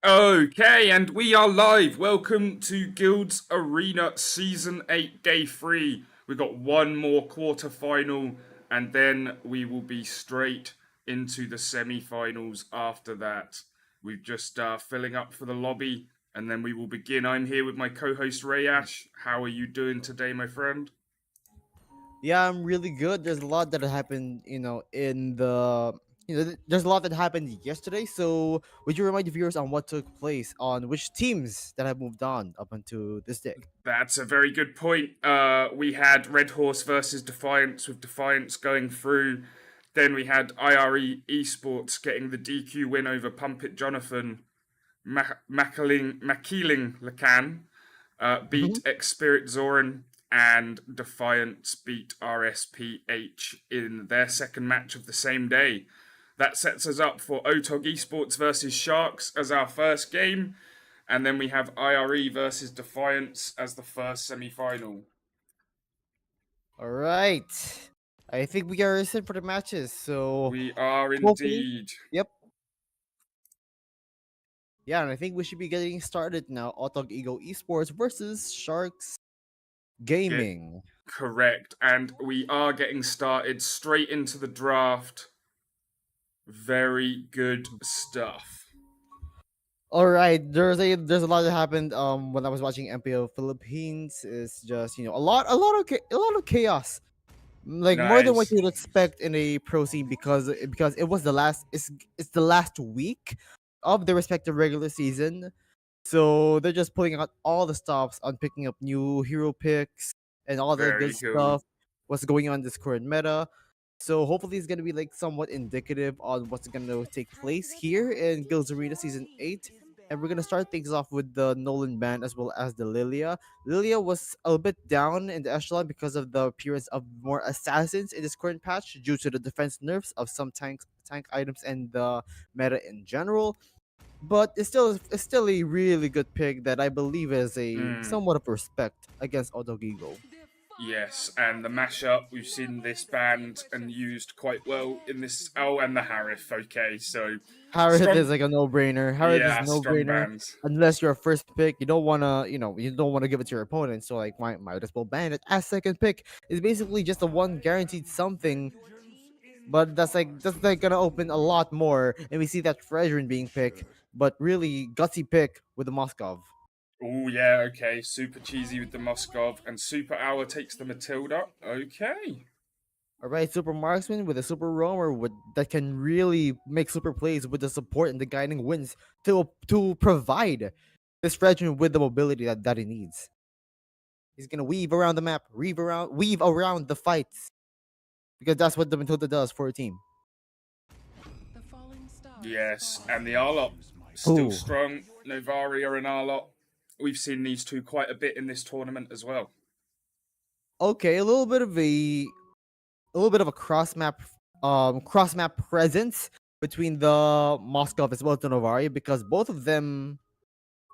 Okay, and we are live. Welcome to Guilds Arena Season 8, Day 3. We've got one more quarter final, and then we will be straight into the semi finals after that. We're just filling up for the lobby, and then we will begin. I'm here with my co host Rayash. How are you doing today, my friend? Yeah, I'm really good. There's a lot that happened, there's a lot that happened yesterday. So, would you remind the viewers on what took place on which teams that have moved on up until this day? That's a very good point. We had Red Horse versus Defiance, with Defiance going through. Then we had IRE Esports getting the DQ win over Pump It Jonathan. Makeeling Lacan beat Mhm. X Spirit Zoran, and Defiance beat RSPH in their second match of the same day. That sets us up for Otog Esports versus Sharks as our first game, and then we have IRE versus Defiance as the first semi final. All right. I think we are set for the matches. So, We are hopefully, indeed. yep. Yeah, and I think we should be getting started now. Otog Ego Esports versus Sharks Get Gaming. correct. And we are getting started straight into the draft. Very good stuff. All right, there's a lot that happened when I was watching MPO Philippines. It's just a lot of chaos, like more than what Nice. you'd expect in a pro scene because it was it's the last week of the respective regular season, so they're just pulling out all the stops on picking up new hero picks and all that good Very cool. stuff. What's going on in this current meta? So hopefully it's gonna be like somewhat indicative on what's gonna take place here in Guilds Arena Season 8. And we're gonna start things off with the Nolan band as well as the Lilia. Lilia was a bit down in the echelon because of the appearance of more assassins in this current patch due to the defense nerfs of some tank items and the meta in general. But it's still a really good pick that I believe is a Mm, somewhat of respect against Odogigo. yes, and the mashup, we've seen this banned and used quite well in this. Oh, and the Harif. Okay, so Harith is strong. like a no-brainer. Harith is Yeah, strong no-brainer bans. unless you're a first pick. You don't wanna, you don't wanna give it to your opponent. So like, might as well ban it as second pick. It's basically just a one guaranteed something, but that's like gonna open a lot more. And we see that Fredrin being picked, but really gutsy pick with the Moskov. Oh, yeah, okay. Super cheesy with the Moskov, and Super Hour takes the Matilda. Okay. All right, super marksman with a super roamer that can really make super plays with the support and the guiding winds to provide this Fredrin with the mobility that he needs. He's gonna weave around the map, weave around the fights because that's what the Matilda does for a team. Yes, and the Arlot still Ooh, strong. Novaria and Arlot. We've seen these two quite a bit in this tournament as well. okay, a little bit of a cross map presence between the Moskov as well as the Novari because both of them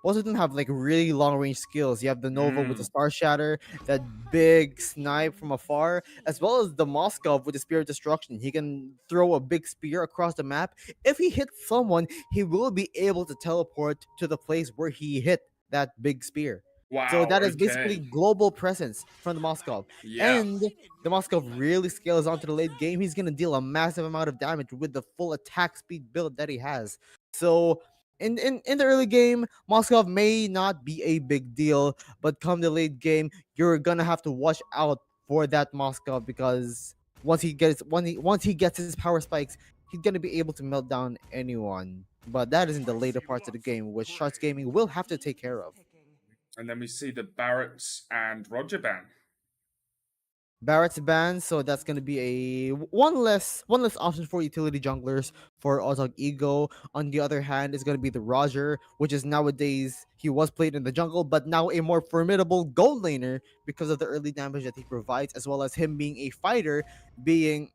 have like really long range skills. You have the Nova with the Mm, Star Shatter, that big snipe from afar, as well as the Moskov with the Spear of Destruction. He can throw a big spear across the map. If he hits someone, he will be able to teleport to the place where he hit that big spear. So wow, that is basically okay. global presence from the Moskov. Yeah. And the Moskov really scales onto the late game. He's gonna deal a massive amount of damage with the full attack speed build that he has. So in the early game, Moskov may not be a big deal, but come the late game, you're gonna have to watch out for that Moskov because once he gets his power spikes, he's gonna be able to melt down anyone. But that is in the later parts of the game, which Sharks Gaming will have to take care of. And then we see the Barretts and Roger ban. Barrett's banned, so that's gonna be a one less option for utility junglers for Ozog Ego. On the other hand, is gonna be the Roger, which is nowadays he was played in the jungle, but now a more formidable gold laner because of the early damage that he provides, as well as him being a fighter, being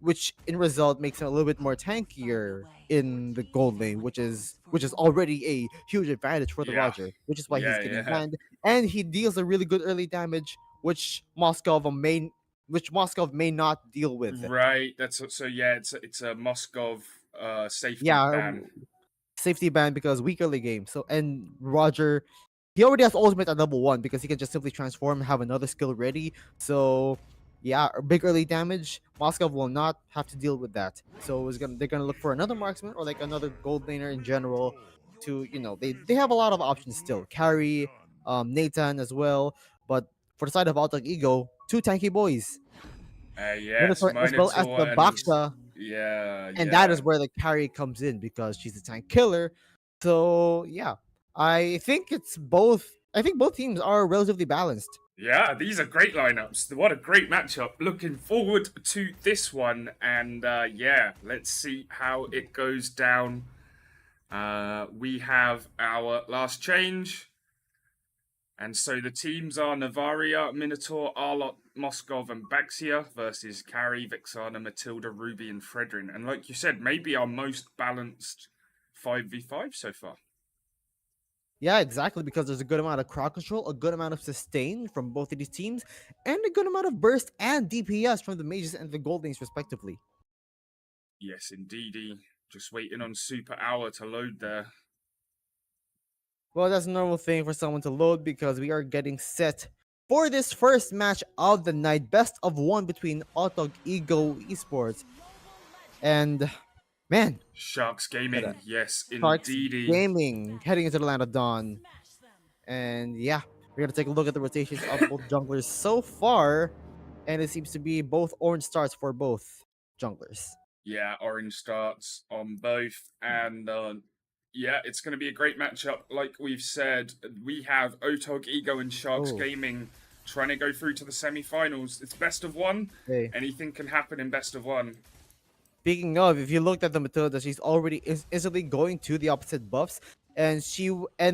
which in result makes him a little bit more tankier in the gold lane, which is already a huge advantage for the Yeah. Roger, which is why he's Yeah, getting yeah. banned. And he deals a really good early damage, which Moskov may not deal with. Right. That's so. Yeah, it's a Moskov safety Yeah, ban. safety ban because weak early game. So and Roger, he already has ultimate at level 1 because he can just simply transform and have another skill ready. So yeah, big early damage. Moscow will not have to deal with that. So they're gonna look for another marksman or like another gold laner in general. To they have a lot of options still. Carry, Nathan as well, but for the side of Altok Ego, two tanky boys, Yes, Minotaur as well as Minotaur the and Baksha, yeah, and that yeah. is where the carry comes in because she's a tank killer. So yeah, I think it's both. I think both teams are relatively balanced. Yeah, these are great lineups. What a great matchup. Looking forward to this one. And yeah, let's see how it goes down. We have our last change. And so the teams are Navaria, Minotaur, Arlot, Moskov, and Baxia versus Carrie, Vixana, Matilda, Ruby, and Fredrin. And like you said, maybe our most balanced 5v5 so far. Yeah, exactly, because there's a good amount of crowd control, a good amount of sustain from both of these teams, and a good amount of burst and DPS from the mages and the gold lanes respectively. Yes, indeedy. Just waiting on Super Hour to load there. Well, that's a normal thing for someone to load because we are getting set for this first match of the night, best of one between Otog Ego Esports and man, Sharks look at that. Gaming, yes, Sharks indeedy. Gaming heading into the land of dawn. And yeah, we're gonna take a look at the rotations of both junglers so far, and it seems to be both orange starts for both junglers. Yeah, orange starts on both, and yeah, it's going to be a great matchup. Like we've said, we have Otog Ego and Sharks Oh, Gaming trying to go through to the semi-finals. It's best of one. hey. Anything can happen in best of one. Speaking of, if you looked at the Matilda, she's already instantly going to the opposite buffs, and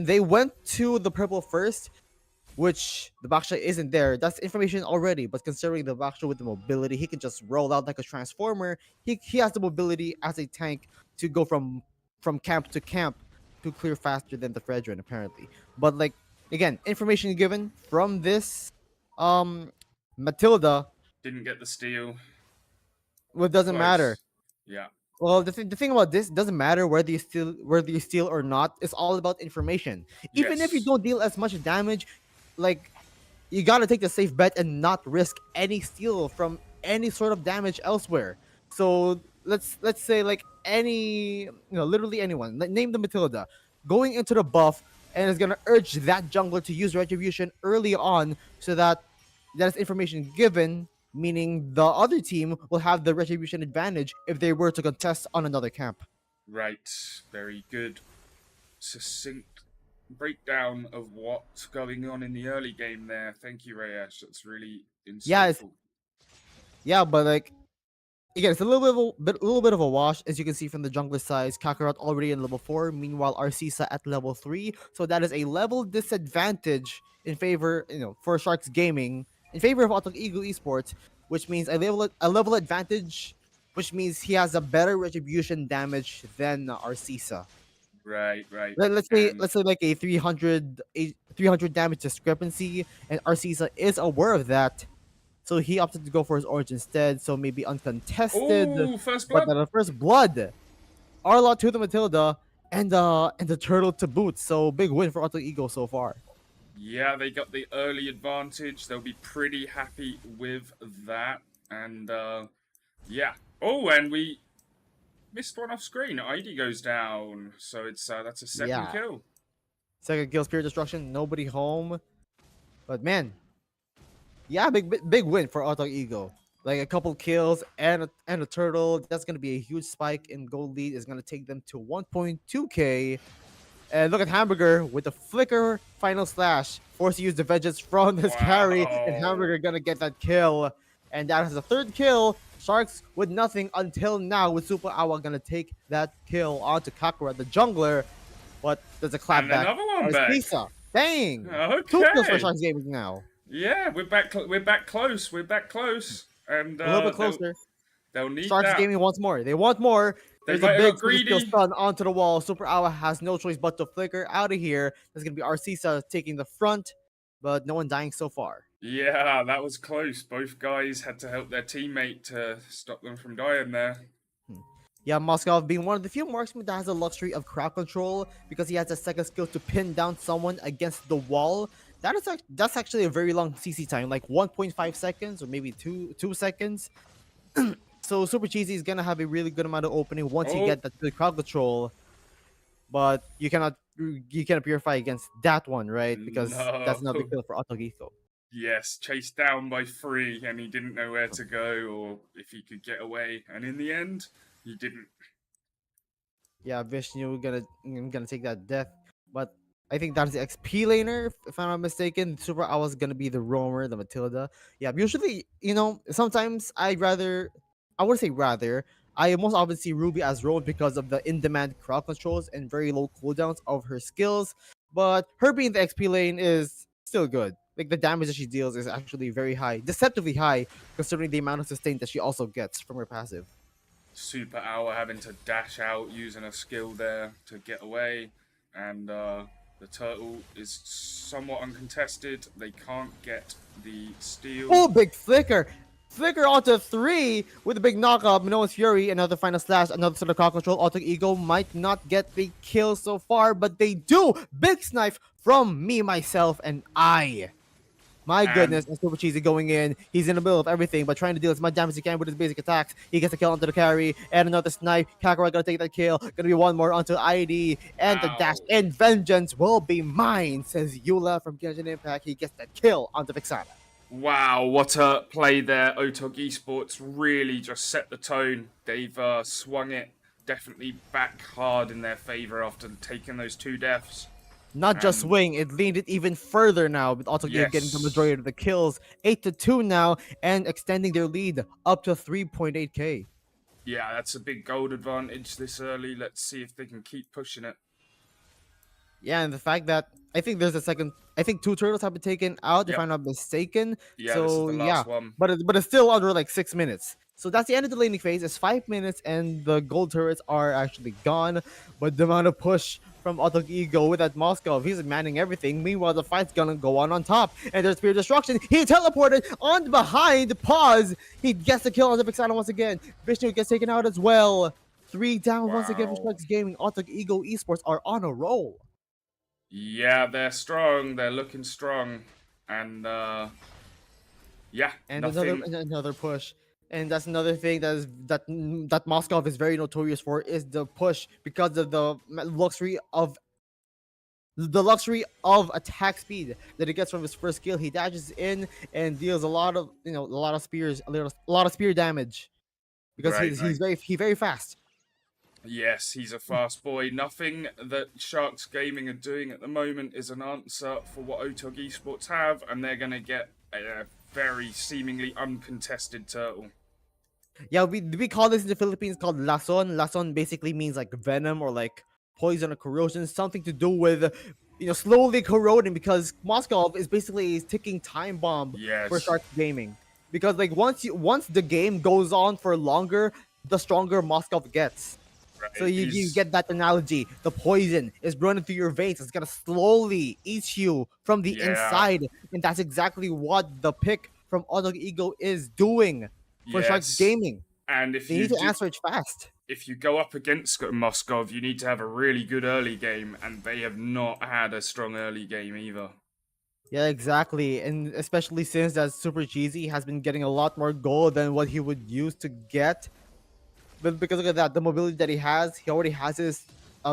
they went to the purple first, which the Baksha isn't there. That's information already, but considering the Baksha with the mobility, he can just roll out like a transformer. He has the mobility as a tank to go from camp to camp to clear faster than the Fredrin apparently. But like again, information given from this um Matilda, Didn't get the steal. well, doesn't matter. Close. Yeah. Well, the thing about this doesn't matter whether you steal or not. It's all about information. Even if you Yes. don't deal as much damage, like you gotta take the safe bet and not risk any steal from any sort of damage elsewhere. So let's say like literally anyone, name the Matilda, going into the buff and is gonna urge that jungler to use retribution early on so that that is information given, meaning the other team will have the retribution advantage if they were to contest on another camp. Right. Very good. Succinct breakdown of what's going on in the early game there. Thank you, Rayesh. That's really Yeah, insightful. but like again, it's a little bit of a wash, as you can see from the jungler size. Kakarot already in level 4, meanwhile Arcisa at level 3. So that is a level disadvantage in favor, for Sharks Gaming, in favor of Auto Ego Esports, which means a level advantage, which means he has a better retribution damage than Arcisa. Right, right. Let's say And let's say like a 300 damage discrepancy, and Arcisa is aware of that, so he opted to go for his orange instead, so maybe uncontested, oh, first but blood. then the first blood. Arlot to the Matilda, and the turtle to boot. So big win for Auto Ego so far. Yeah, they got the early advantage. They'll be pretty happy with that. And yeah. Oh, and we missed one off screen. ID goes down, so it's that's a second Yeah. kill. Second kill, Spirit Destruction, nobody home. But man, yeah, big win for Auto Ego. Like a couple kills and a turtle. That's gonna be a huge spike in gold lead. Is gonna take them to 1.2k. And look at Hamburger with the flicker final slash. Forced to use the vengeance from this carry, and Wow. Hamburger gonna get that kill. And that is the third kill. Sharks with nothing until now, with Super Awa gonna take that kill onto Kakura, the jungler. But there's a And clapback. another one back. Arcisa. Dang! Two kills for Okay. Sharks Gaming now. Yeah, we're back. We're back close. We're back close. And A little bit they'll closer. need Sharks that. Gaming wants more. They want more. They There's a might have big got skill greedy. stun onto the wall. Super Awa has no choice but to flicker out of here. There's gonna be Arcisa taking the front, but no one dying so far. Yeah, that was close. Both guys had to help their teammate to stop them from dying there. Yeah, Moskov being one of the few marksmen that has the luxury of crowd control because he has a second skill to pin down someone against the wall. That's actually a very long CC time, like 1.5 seconds or maybe 2 seconds. So Super Cheesy is gonna have a really good amount of opening once you Oh, get that good crowd control, but you cannot purify against that one, right? Because no. that's another kill for Otogiko. Yes, chased down by three, and he didn't know where to go or if he could get away. And in the end, he didn't. Yeah, Vishnu gonna take that death, but I think that's the XP laner, if I'm not mistaken. Super Owl's gonna be the roamer, the Matilda. Yeah, usually, sometimes I would say rather, I most often see Ruby as roamed because of the in-demand crowd controls and very low cooldowns of her skills. But her being the XP lane is still good. Like the damage that she deals is actually very high, deceptively high, considering the amount of sustain that she also gets from her passive. Super Hour having to dash out using a skill there to get away, and the turtle is somewhat uncontested. They can't get the steal. Oh, big flicker. Flicker onto three with a big knockup. Minoa's Fury, another final slash, another sort of crowd control. Auto Ego might not get the kill so far, but they do. Big snipe from me, myself, and I. My And goodness, and Super Cheesy going in. He's in the middle of everything, but trying to deal as much damage as he can with his basic attacks. He gets a kill onto the carry, and another snipe. Kakarot gonna take that kill. Gonna be one more onto ID, and the dash. ow. And vengeance will be mine, says Eula from Genshin Impact. He gets that kill onto Vixana. Wow, what a play there. Otog Esports really just set the tone. They've swung it definitely back hard in their favor after taking those two deaths. Not just And swing, it leaned it even further now, with Autogame getting the yes, majority of the kills, 8-2 now, and extending their lead up to 3.8k. yeah, that's a big gold advantage this early. Let's see if they can keep pushing it. Yeah, and the fact that I think two turtles have been taken out, if Yep, I'm not mistaken. yeah, this is So the yeah, last one. but it's still under like 6 minutes. So that's the end of the laning phase. It's 5 minutes, and the gold turrets are actually gone. But the amount of push from Auto Ego with that Moscow, he's manning everything. Meanwhile, the fight's gonna go on top, and there's Spear Destruction. He teleported on behind. Pause. He gets the kill on the Vixana once again. Vishnu gets taken out as well. Three down once again for Wow. Strikes Gaming. Auto Ego Esports are on a roll. Yeah, they're strong. They're looking strong. And yeah, And nothing. another push, and that's another thing that Moskov is very notorious for, is the push, because of the luxury of attack speed that he gets from his first skill. He dashes in and deals a lot of spears, a lot of spear damage, because Right, he's right. very fast. Yes, he's a fast boy. Nothing that Sharks Gaming are doing at the moment is an answer for what Otog Esports have, and they're going to get a very seemingly uncontested turtle. Yeah, we call this in the Philippines called lason. Lason basically means like venom or like poison or corrosion, something to do with slowly corroding, because Moscow is basically a ticking time bomb for Yes, Shark Gaming. Because like once the game goes on for longer, the stronger Moscow gets. So right. you He's get that analogy. The poison is running through your veins. It's gonna slowly eat you from the yeah, inside, and that's exactly what the pick from Auto Ego is doing for Sharks yes. Gaming. And They need to answer it fast. if you go up against Moskov, you need to have a really good early game, and they have not had a strong early game either. Yeah, exactly. And especially since that Super Cheesy has been getting a lot more gold than what he would use to get. But because look at that, the mobility that he already has his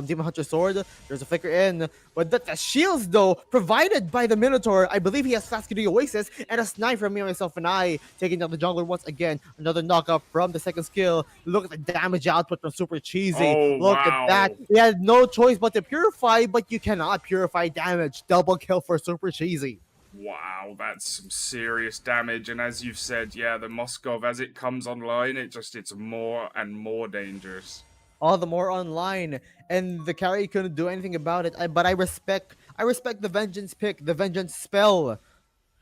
Demon Hunter sword. There's a flicker in, but the shields though provided by the Minotaur. I believe he has Flask of the Oasis and a snipe from me, myself, and I, taking down the jungler once again. Another knockup from the second skill. Look at the damage output from Super Cheesy. Oh, Look at that. wow. He had no choice but to purify, but you cannot purify damage. Double kill for Super Cheesy. Wow, that's some serious damage. And as you've said, yeah, the Moskov, as it comes online, it's more and more dangerous. All the more online, and the carry couldn't do anything about it. But I respect the vengeance pick, the vengeance spell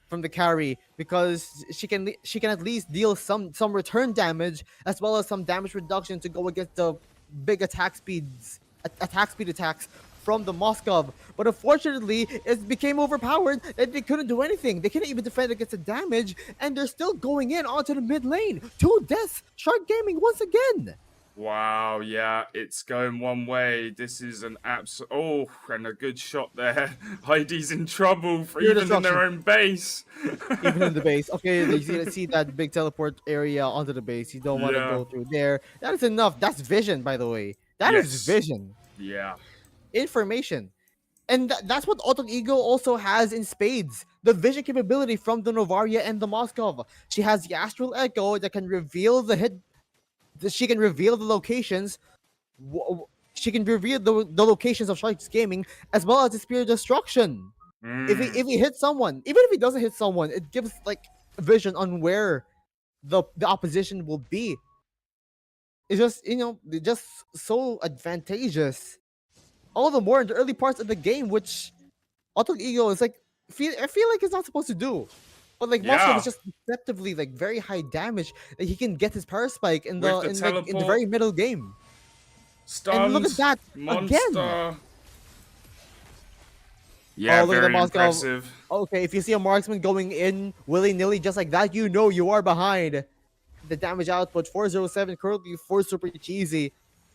from the carry, because she can at least deal some return damage, as well as some damage reduction to go against the big attack speed attacks from the Moskov. But unfortunately, it became overpowered that they couldn't do anything. They couldn't even defend against the damage, and they're still going in onto the mid lane. Two deaths, Shark Gaming once again. Wow, yeah, it's going one way. This is an absolute. Oh, and a good shot there. Heidi's in trouble for Pure even in their destruction. own base. Even in the base. Okay, you see that big teleport area onto the base. You don't want to Yeah. go through there. That is enough. That's vision, by the way. That is Yes. vision. Yeah. Information. And that's what Auto Ego also has in spades. The vision capability from the Novaria and the Moskov. She has the Astral Echo that can reveal the hit. She can reveal the locations. She can reveal the locations of Sharks Gaming as well as the Spear Destruction. Mm. If he hits someone, even if he doesn't hit someone, it gives like vision on where the opposition will be. It's just just so advantageous. All the more in the early parts of the game, which Auto Ego is like I feel like it's not supposed to do. But like Moskov is Yeah. just deceptively like very high damage that he can get his power spike With the in the teleport, very middle game. And look at stunned, that again. monster. Yeah, Oh, look at the very Moskov. impressive. Okay, if you see a marksman going in willy nilly just like that, you know you are behind. The damage output 407 currently 4 super cheesy.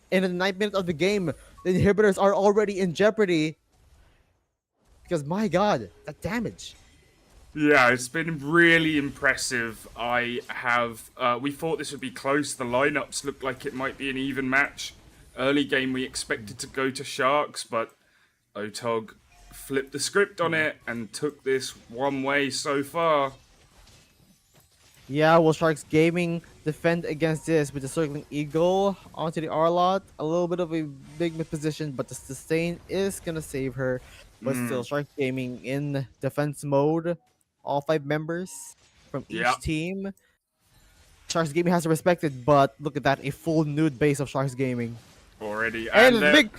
In the 9th minute of the game, the inhibitors are already in jeopardy because my god, that damage. Yeah, it's been really impressive. We thought this would be close. The lineups looked like it might be an even match. Early game, we expected to go to Sharks, but Otog flipped the script on it and took this one way so far. Yeah, will Sharks Gaming defend against this with the circling eagle onto the R-Lot? A little bit of a big mid position, but the sustain is gonna save her. But still, Sharks Gaming in defense mode. All 5 members from Yeah, each team. Sharks Gaming has to respect it, but look at that, a full nude base of Sharks Gaming. already. And And the big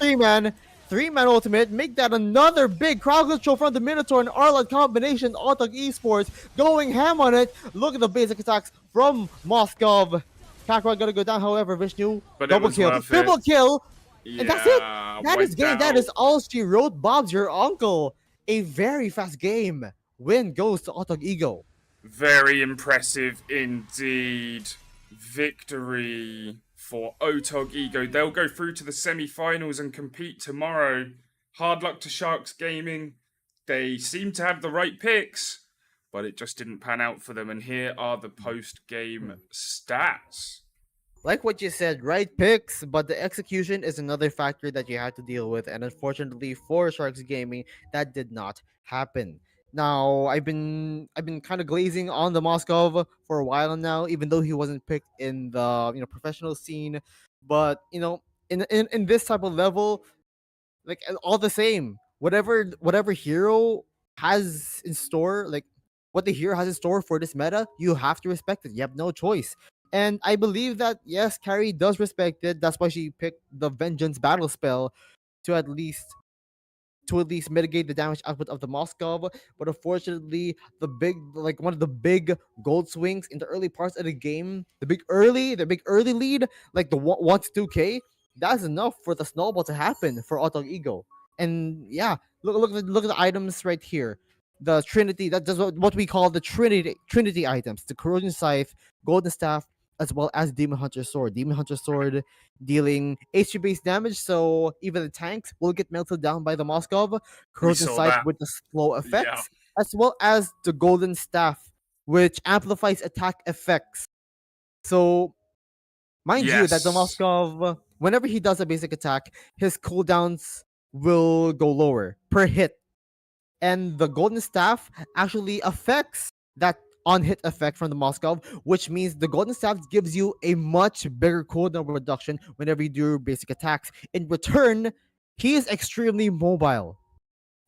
three-man ultimate, make that another big crowd control from the Minotaur and Arlot combination. Autok Esports going ham on it. Look at the basic attacks from Moskov. Kakarot gonna go down, however, Vishnu, but it double was kill, worth it. triple kill, and that's it. Yeah, That is wiped game. That out. is all she wrote. Bob's your uncle. A very fast game. Win goes to Autok Ego. Very impressive indeed. Victory for Otog Ego. They'll go through to the semi-finals and compete tomorrow. Hard luck to Sharks Gaming. They seem to have the right picks, but it just didn't pan out for them. And here are the post-game stats. Like what you said, right picks, but the execution is another factor that you have to deal with. And unfortunately for Sharks Gaming, that did not happen. Now I've been kind of glazing on the Moskov for a while now, even though he wasn't picked in the professional scene. But in this type of level, like all the same, whatever hero has in store, like what the hero has in store for this meta, you have to respect it. You have no choice. And I believe that yes, Carrie does respect it. That's why she picked the Vengeance battle spell to at least mitigate the damage output of the Moskov. But unfortunately, one of the big gold swings in the early parts of the game, the big early lead, like the 1 to 2K, that's enough for the snowball to happen for Auto Ego. And yeah, look at the items right here. The Trinity, that's what we call the Trinity items: the Corrosion Scythe, Golden Staff, as well as Demon Hunter Sword. Demon Hunter Sword dealing HP based damage, so even the tanks will get melted down by the Moskov. We Corrosion saw Scythe that. with the slow Yeah. effects, as well as the Golden Staff, which amplifies attack effects. So, mind you, that the Yes. Moskov, whenever he does a basic attack, his cooldowns will go lower per hit, and the golden staff actually affects that on hit effect from the Moskov, which means the golden staff gives you a much bigger cooldown reduction whenever you do basic attacks. In return, he is extremely mobile.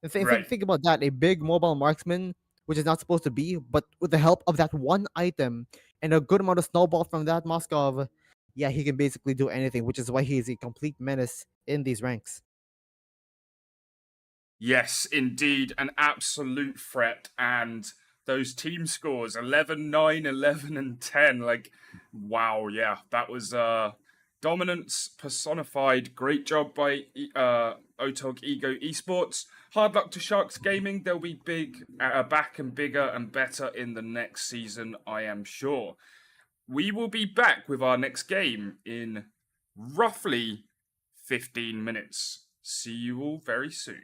And Right. think about that, a big mobile marksman, which is not supposed to be, but with the help of that one item and a good amount of snowball from that Moskov, yeah, he can basically do anything, which is why he is a complete menace in these ranks. Yes, indeed, an absolute threat. And those team scores 11, 9, 11, and 10. Like, wow, yeah, that was dominance personified. Great job by Otog Ego Esports. Hard luck to Sharks Gaming. They'll be back and bigger and better in the next season, I am sure. We will be back with our next game in roughly 15 minutes. See you all very soon.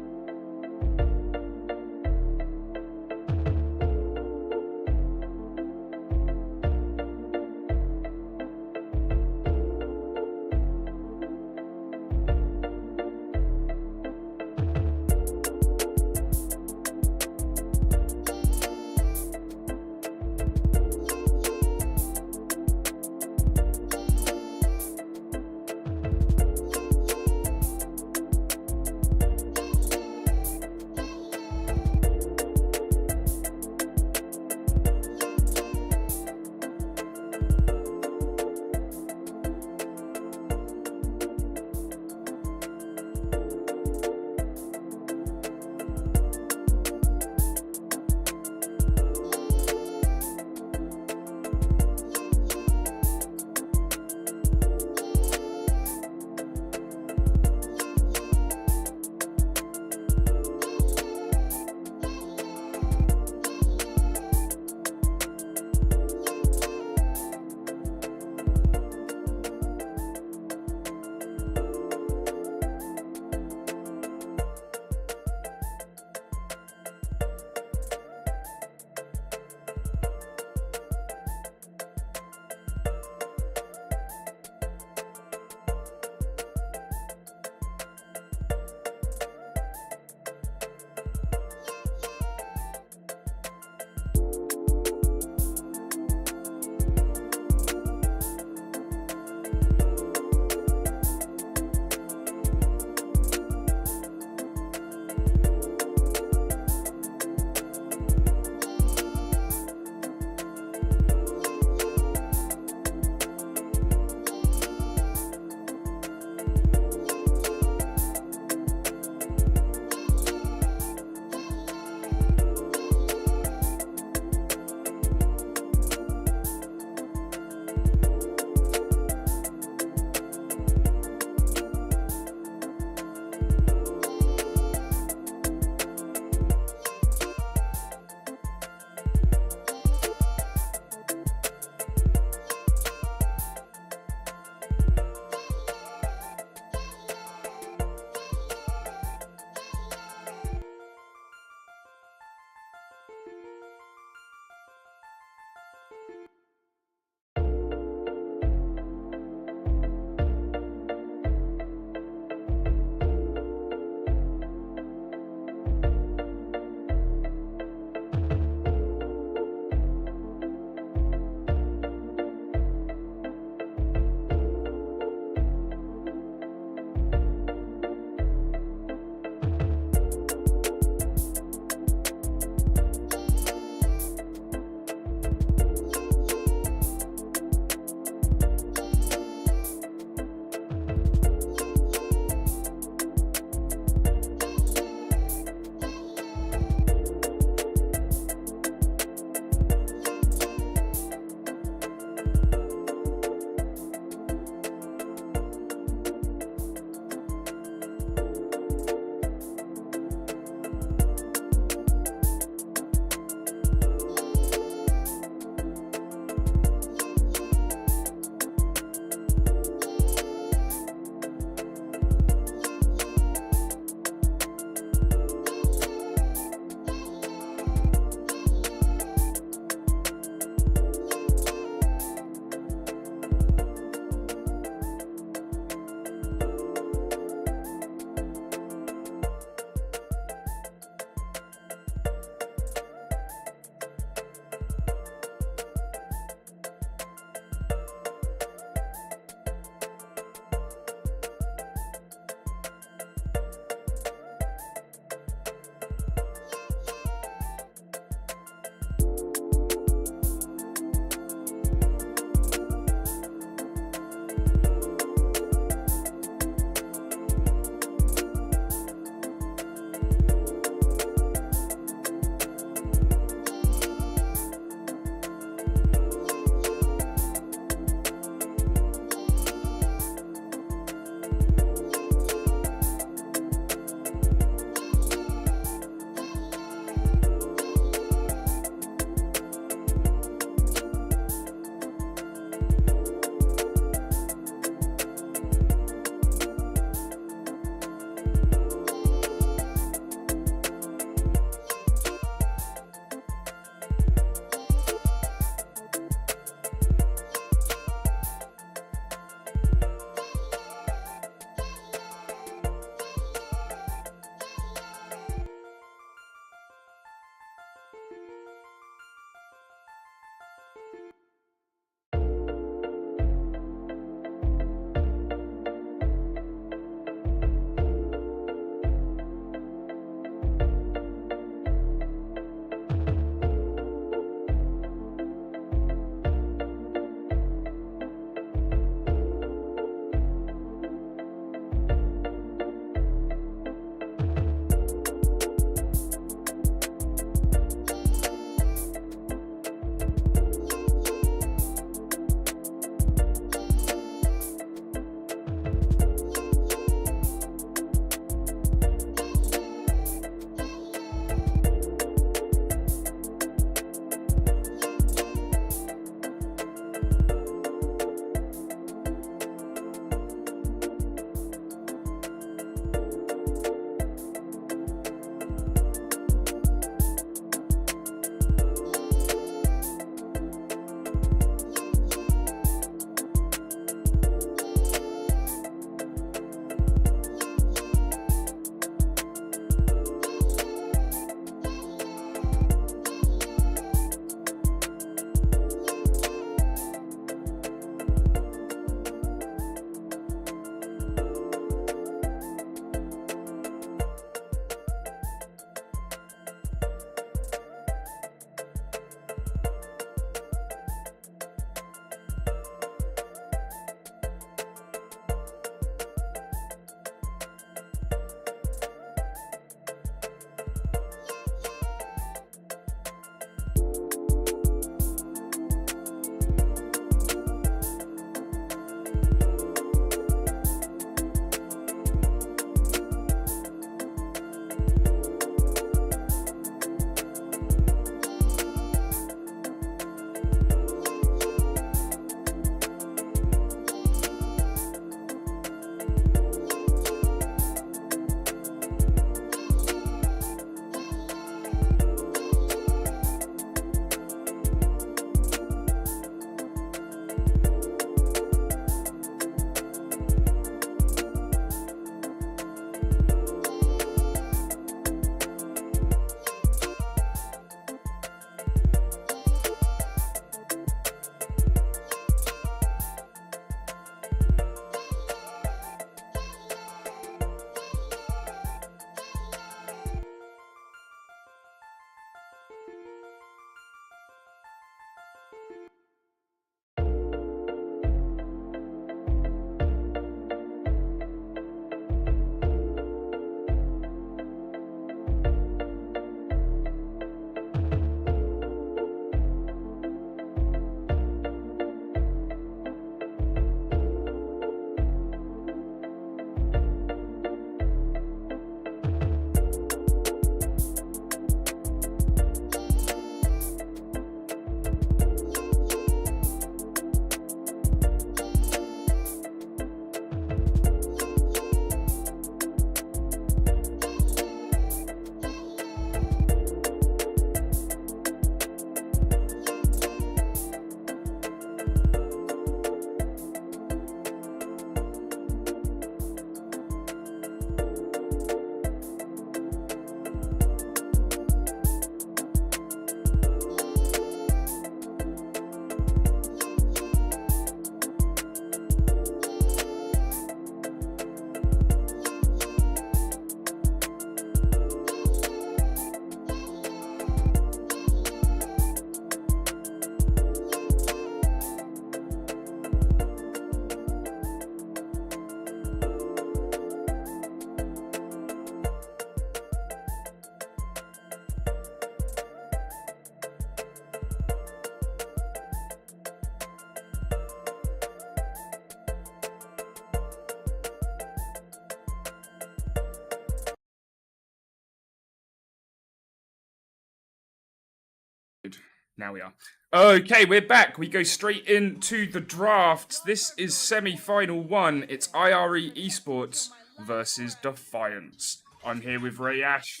Now we are. Okay, we're back. We go straight into the draft. This is semi-final one. It's IRE Esports versus Defiance. I'm here with Ray Ash.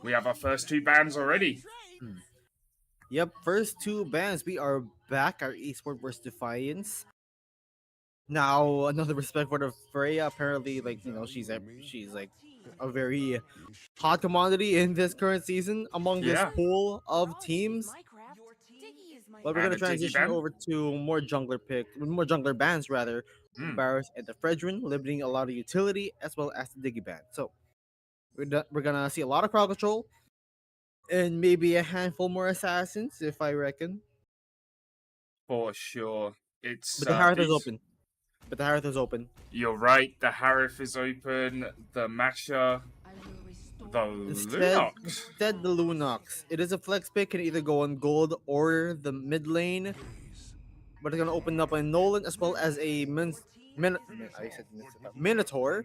We have our first two bands already. Hmm. Yep, first two bands. We are back. Our esport versus Defiance. Now, another respect for the Freya. Apparently, like she's like a very hot commodity in this current season among this Yeah, pool of teams. But we're and gonna a Diggy transition band. over to more jungler bands rather, with Hmm. Barris and the Fredrin, limiting a lot of utility as well as the Diggy band. So we're gonna see a lot of crowd control and maybe a handful more assassins, if I reckon. For sure. It's But the Hearth is these. open. But the Hearth is open. You're right. The Harif is open. The Masher. The Instead, Lunox. instead the Lunox. It is a flex pick, can either go on gold or the mid lane. But it's gonna open up a Nolan as well as a Minotaur.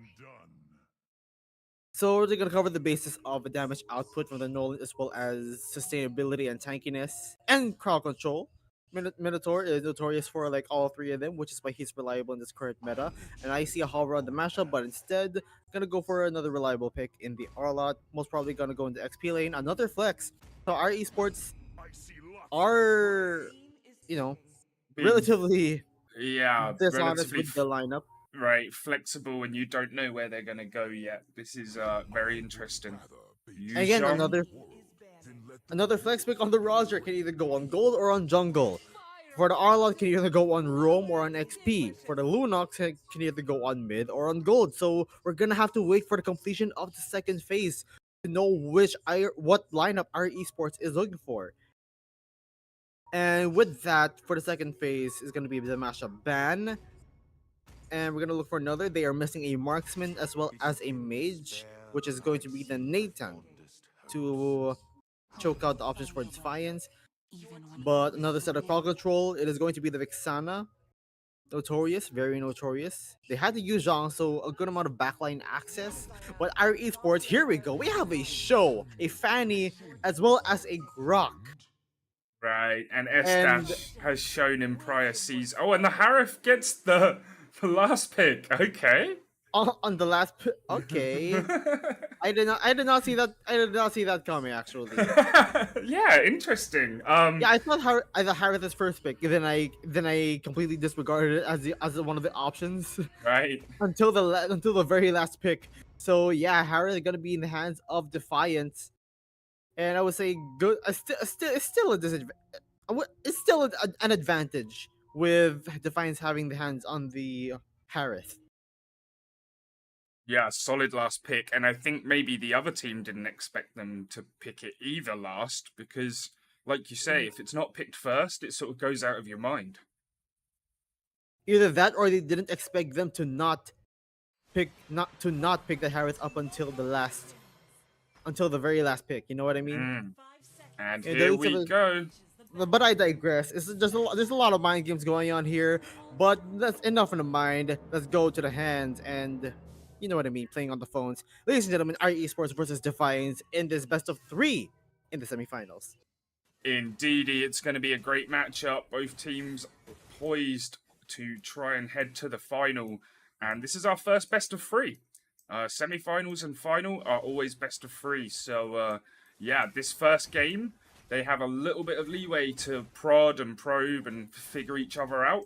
So they're gonna cover the basis of the damage output from the Nolan as well as sustainability and tankiness and crowd control. Minotaur is notorious for like all three of them, which is why he's reliable in this current meta. And I see a hover on the mashup, but instead gonna go for another reliable pick in the Arlot. Most probably gonna go into XP lane, another flex. So our esports are, you know, Being, relatively yeah, dishonest relatively with the lineup. right, flexible, and you don't know where they're going to go yet. This is very interesting. Again, Yuzhong, another flex pick on the roster can either go on gold or on jungle. For the Arlot, can either go on Roam or on XP. For the Lunox, it can either go on mid or on gold. So we're gonna have to wait for the completion of the second phase to know what lineup our esports is looking for. And with that, for the second phase is gonna be the mashup ban. And we're gonna look for another. They are missing a marksman as well as a mage, which is going to be the Nathan to choke out the options for Defiance. But another set of crowd control, it is going to be the Vixana. Notorious, very notorious. They had to use Zhang, so a good amount of backline access. But our esports, here we go. We have a show, a Fanny, as well as a Grok. right, and S And Dash has shown in prior seasons. Oh, and the Harif gets the last pick. Okay. on the last, okay, I did not see that. I did not see that coming. Actually, Yeah, interesting. yeah, I thought I thought Harris' first pick. Then I completely disregarded it as one of the options. Right. Until the very last pick. So yeah, Harry is gonna be in the hands of Defiance, and I would say good. It's still a disadvantage. It's still an advantage with Defiance having the hands on the Harris. Yeah, solid last pick, and I think maybe the other team didn't expect them to pick it either last because, like you say, if it's not picked first, it sort of goes out of your mind. Either that, or they didn't expect them to not pick the Harris up until the very last pick. You know what I mean? And And here we go. But I digress. There's a lot of mind games going on here, but that's enough in the mind. Let's go to the hands and you know what I mean, playing on the phones. Ladies and gentlemen, our esports versus Defiance in this best of 3 in the semifinals. Indeedy, it's going to be a great matchup. Both teams poised to try and head to the final. And this is our first best of 3. Semi-finals and final are always best of 3. So, yeah, this first game, they have a little bit of leeway to prod and probe and figure each other out.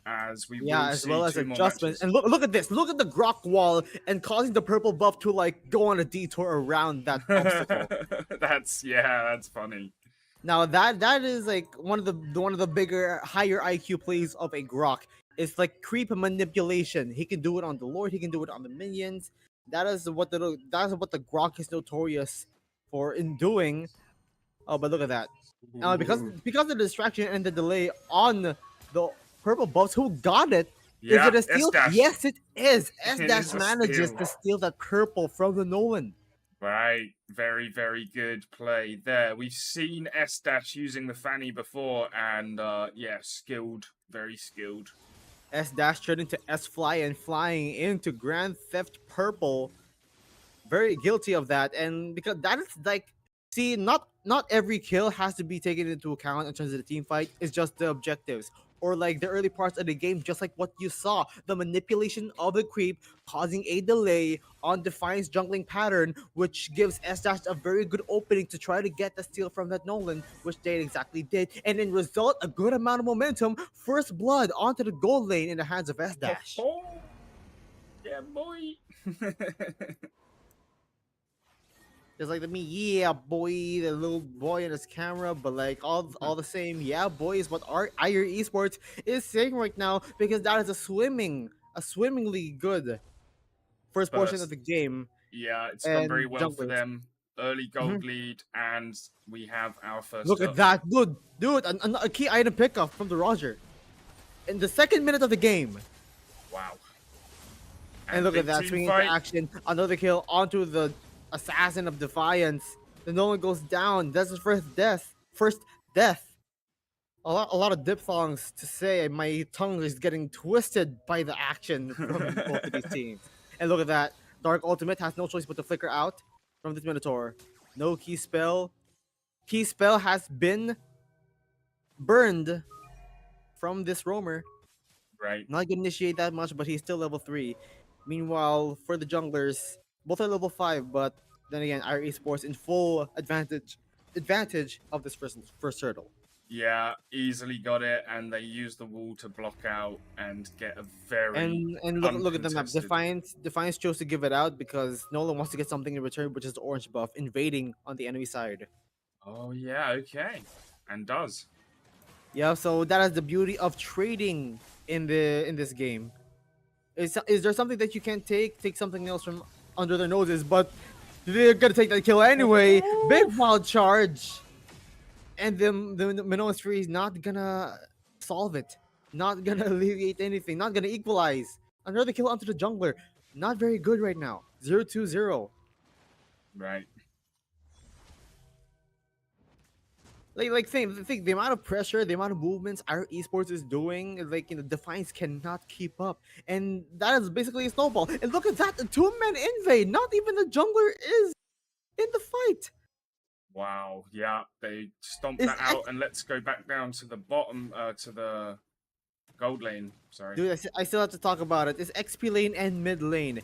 As we Yeah, will as see well as two more adjustments. matches. And look at this. Look at the Grok wall and causing the purple buff to like go on a detour around that obstacle. That's funny. Now that is like one of the bigger higher IQ plays of a Grok. It's like creep manipulation. He can do it on the Lord. He can do it on the minions. That is what the Grok is notorious for in doing. Oh, but look at that. Because of the distraction and the delay on the purple buffs, who got it? Is Yeah, it a steal? S-Dash. Yes, it is. S It Dash is a manages steal. to steal that purple from the Nolan. Right, very, very good play there. We've seen S-Dash using the Fanny before, and yeah, skilled, very skilled. S Dash turning to S Fly and flying into Grand Theft Purple. Very guilty of that, and because that is like See, not every kill has to be taken into account in terms of the team fight. It's just the objectives or like the early parts of the game, just like what you saw, the manipulation of the creep causing a delay on Defiance jungling pattern, which gives S-Dash a very good opening to try to get the steal from that Nolan, which they exactly did, and in result, a good amount of momentum, first blood onto the gold lane in the hands of S-Dash. Oh, yeah, boy. Just like the me, yeah, boy, the little boy in his camera, but like all the same, yeah, boy is what our IR Esports is saying right now because that is a swimmingly good first portion of First, the game yeah, it's gone very and well for junglers. them. Early Mhm. gold lead, and we have our first Look at turtle. that, dude, a key item pickup from the Roger in the second minute of the game. Wow. And And look at big that, team swinging into fight. action, another kill onto the assassin of Defiance. The Nolan goes down. That's his first death. First death. A lot of diphthongs to say. My tongue is getting twisted by the action from both of these teams. And look at that. Dark Ultimate has no choice but to flicker out from this Minotaur. No key spell. Key spell has been burned from this roamer. Right. Not gonna initiate that much, but he's still level 3. Meanwhile, for the junglers, both are level 5, but then again, our esports in full advantage of this first turtle. Yeah, easily got it, and they use the wall to block out and get a very And look at the map. uncontested. Defiance chose to give it out because Nolan wants to get something in return, which is the orange buff, invading on the enemy side. Oh yeah, okay, and does. Yeah, so that is the beauty of trading in this game. Is there something that you can't take? Take something else from under their noses, but they're gonna take that kill anyway. Big wild charge, and the Minoan Fury is not gonna solve it. Not gonna alleviate anything. Not gonna equalize. Another kill onto the jungler. Not very good right now. 0-2-0. Right. Like think the amount of pressure, the amount of movements our esports is doing, like Defiance cannot keep up, and that is basically a snowball. And look at that, a two-man invade. Not even the jungler is in the fight. Wow. Yeah, they stomped Is that out, and let's go back down to the bottom, to the gold lane. Sorry. dude, I still have to talk about it. It's XP lane and mid lane.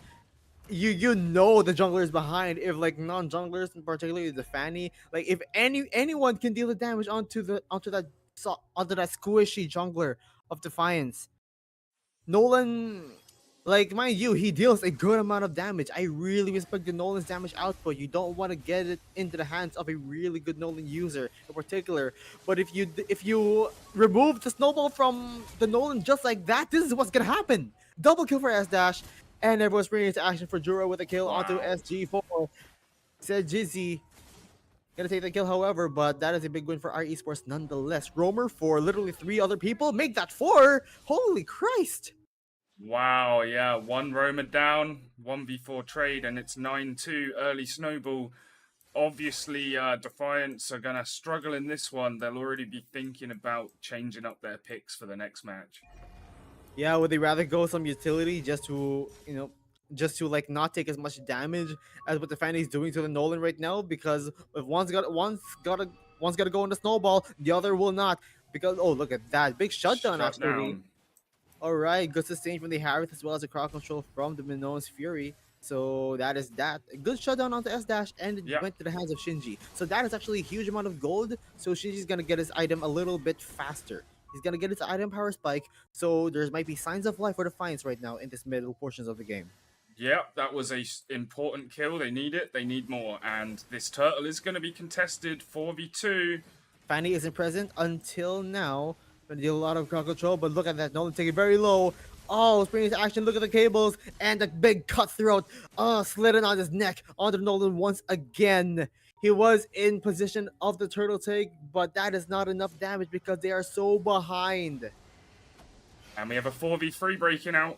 You know the jungler is behind. If like non-junglers, particularly the Fanny, like if anyone can deal the damage onto that squishy jungler of Defiance, Nolan, like mind you, he deals a good amount of damage. I really respect the Nolan's damage output. You don't want to get it into the hands of a really good Nolan user in particular. But if you remove the snowball from the Nolan just like that, this is what's gonna happen. Double kill for S Dash, and everyone's bringing into action for Jura with a kill onto Wow. SG4. Said Jizzy. Gonna take the kill, however, but that is a big win for our esports nonetheless. Roamer for literally 3 other people. Make that 4! Holy Christ! Wow. Yeah, one roamer down, 1v4 trade, and it's 9-2 early snowball. Obviously, Defiance are gonna struggle in this one. They'll already be thinking about changing up their picks for the next match. Yeah, would they rather go some utility just to like not take as much damage as what the fan is doing to the Nolan right now? Because if one's gotta go on the snowball, the other will not. Because oh look at that big shutdown Shut actually. down. All right, good sustain from the Harith as well as a crowd control from the Minoan's Fury. So that is that. A good shutdown onto S Dash, and it Yep. went to the hands of Shinji. So that is actually a huge amount of gold. So Shinji's gonna get his item a little bit faster. He's gonna get his item power spike. So there might be signs of life for Defiance right now in this middle portions of the game. Yep, that was a important kill. They need it. They need more. And this turtle is going to be contested 4v2. Fanny isn't present until now. Gonna deal a lot of crowd control, but look at that. Nolan taking it very low. Oh, springing into action. Look at the cables and the big cutthroat. Slitting on his neck onto Nolan once again. He was in position of the turtle take, but that is not enough damage because they are so behind. And we have a 4v3 breaking out.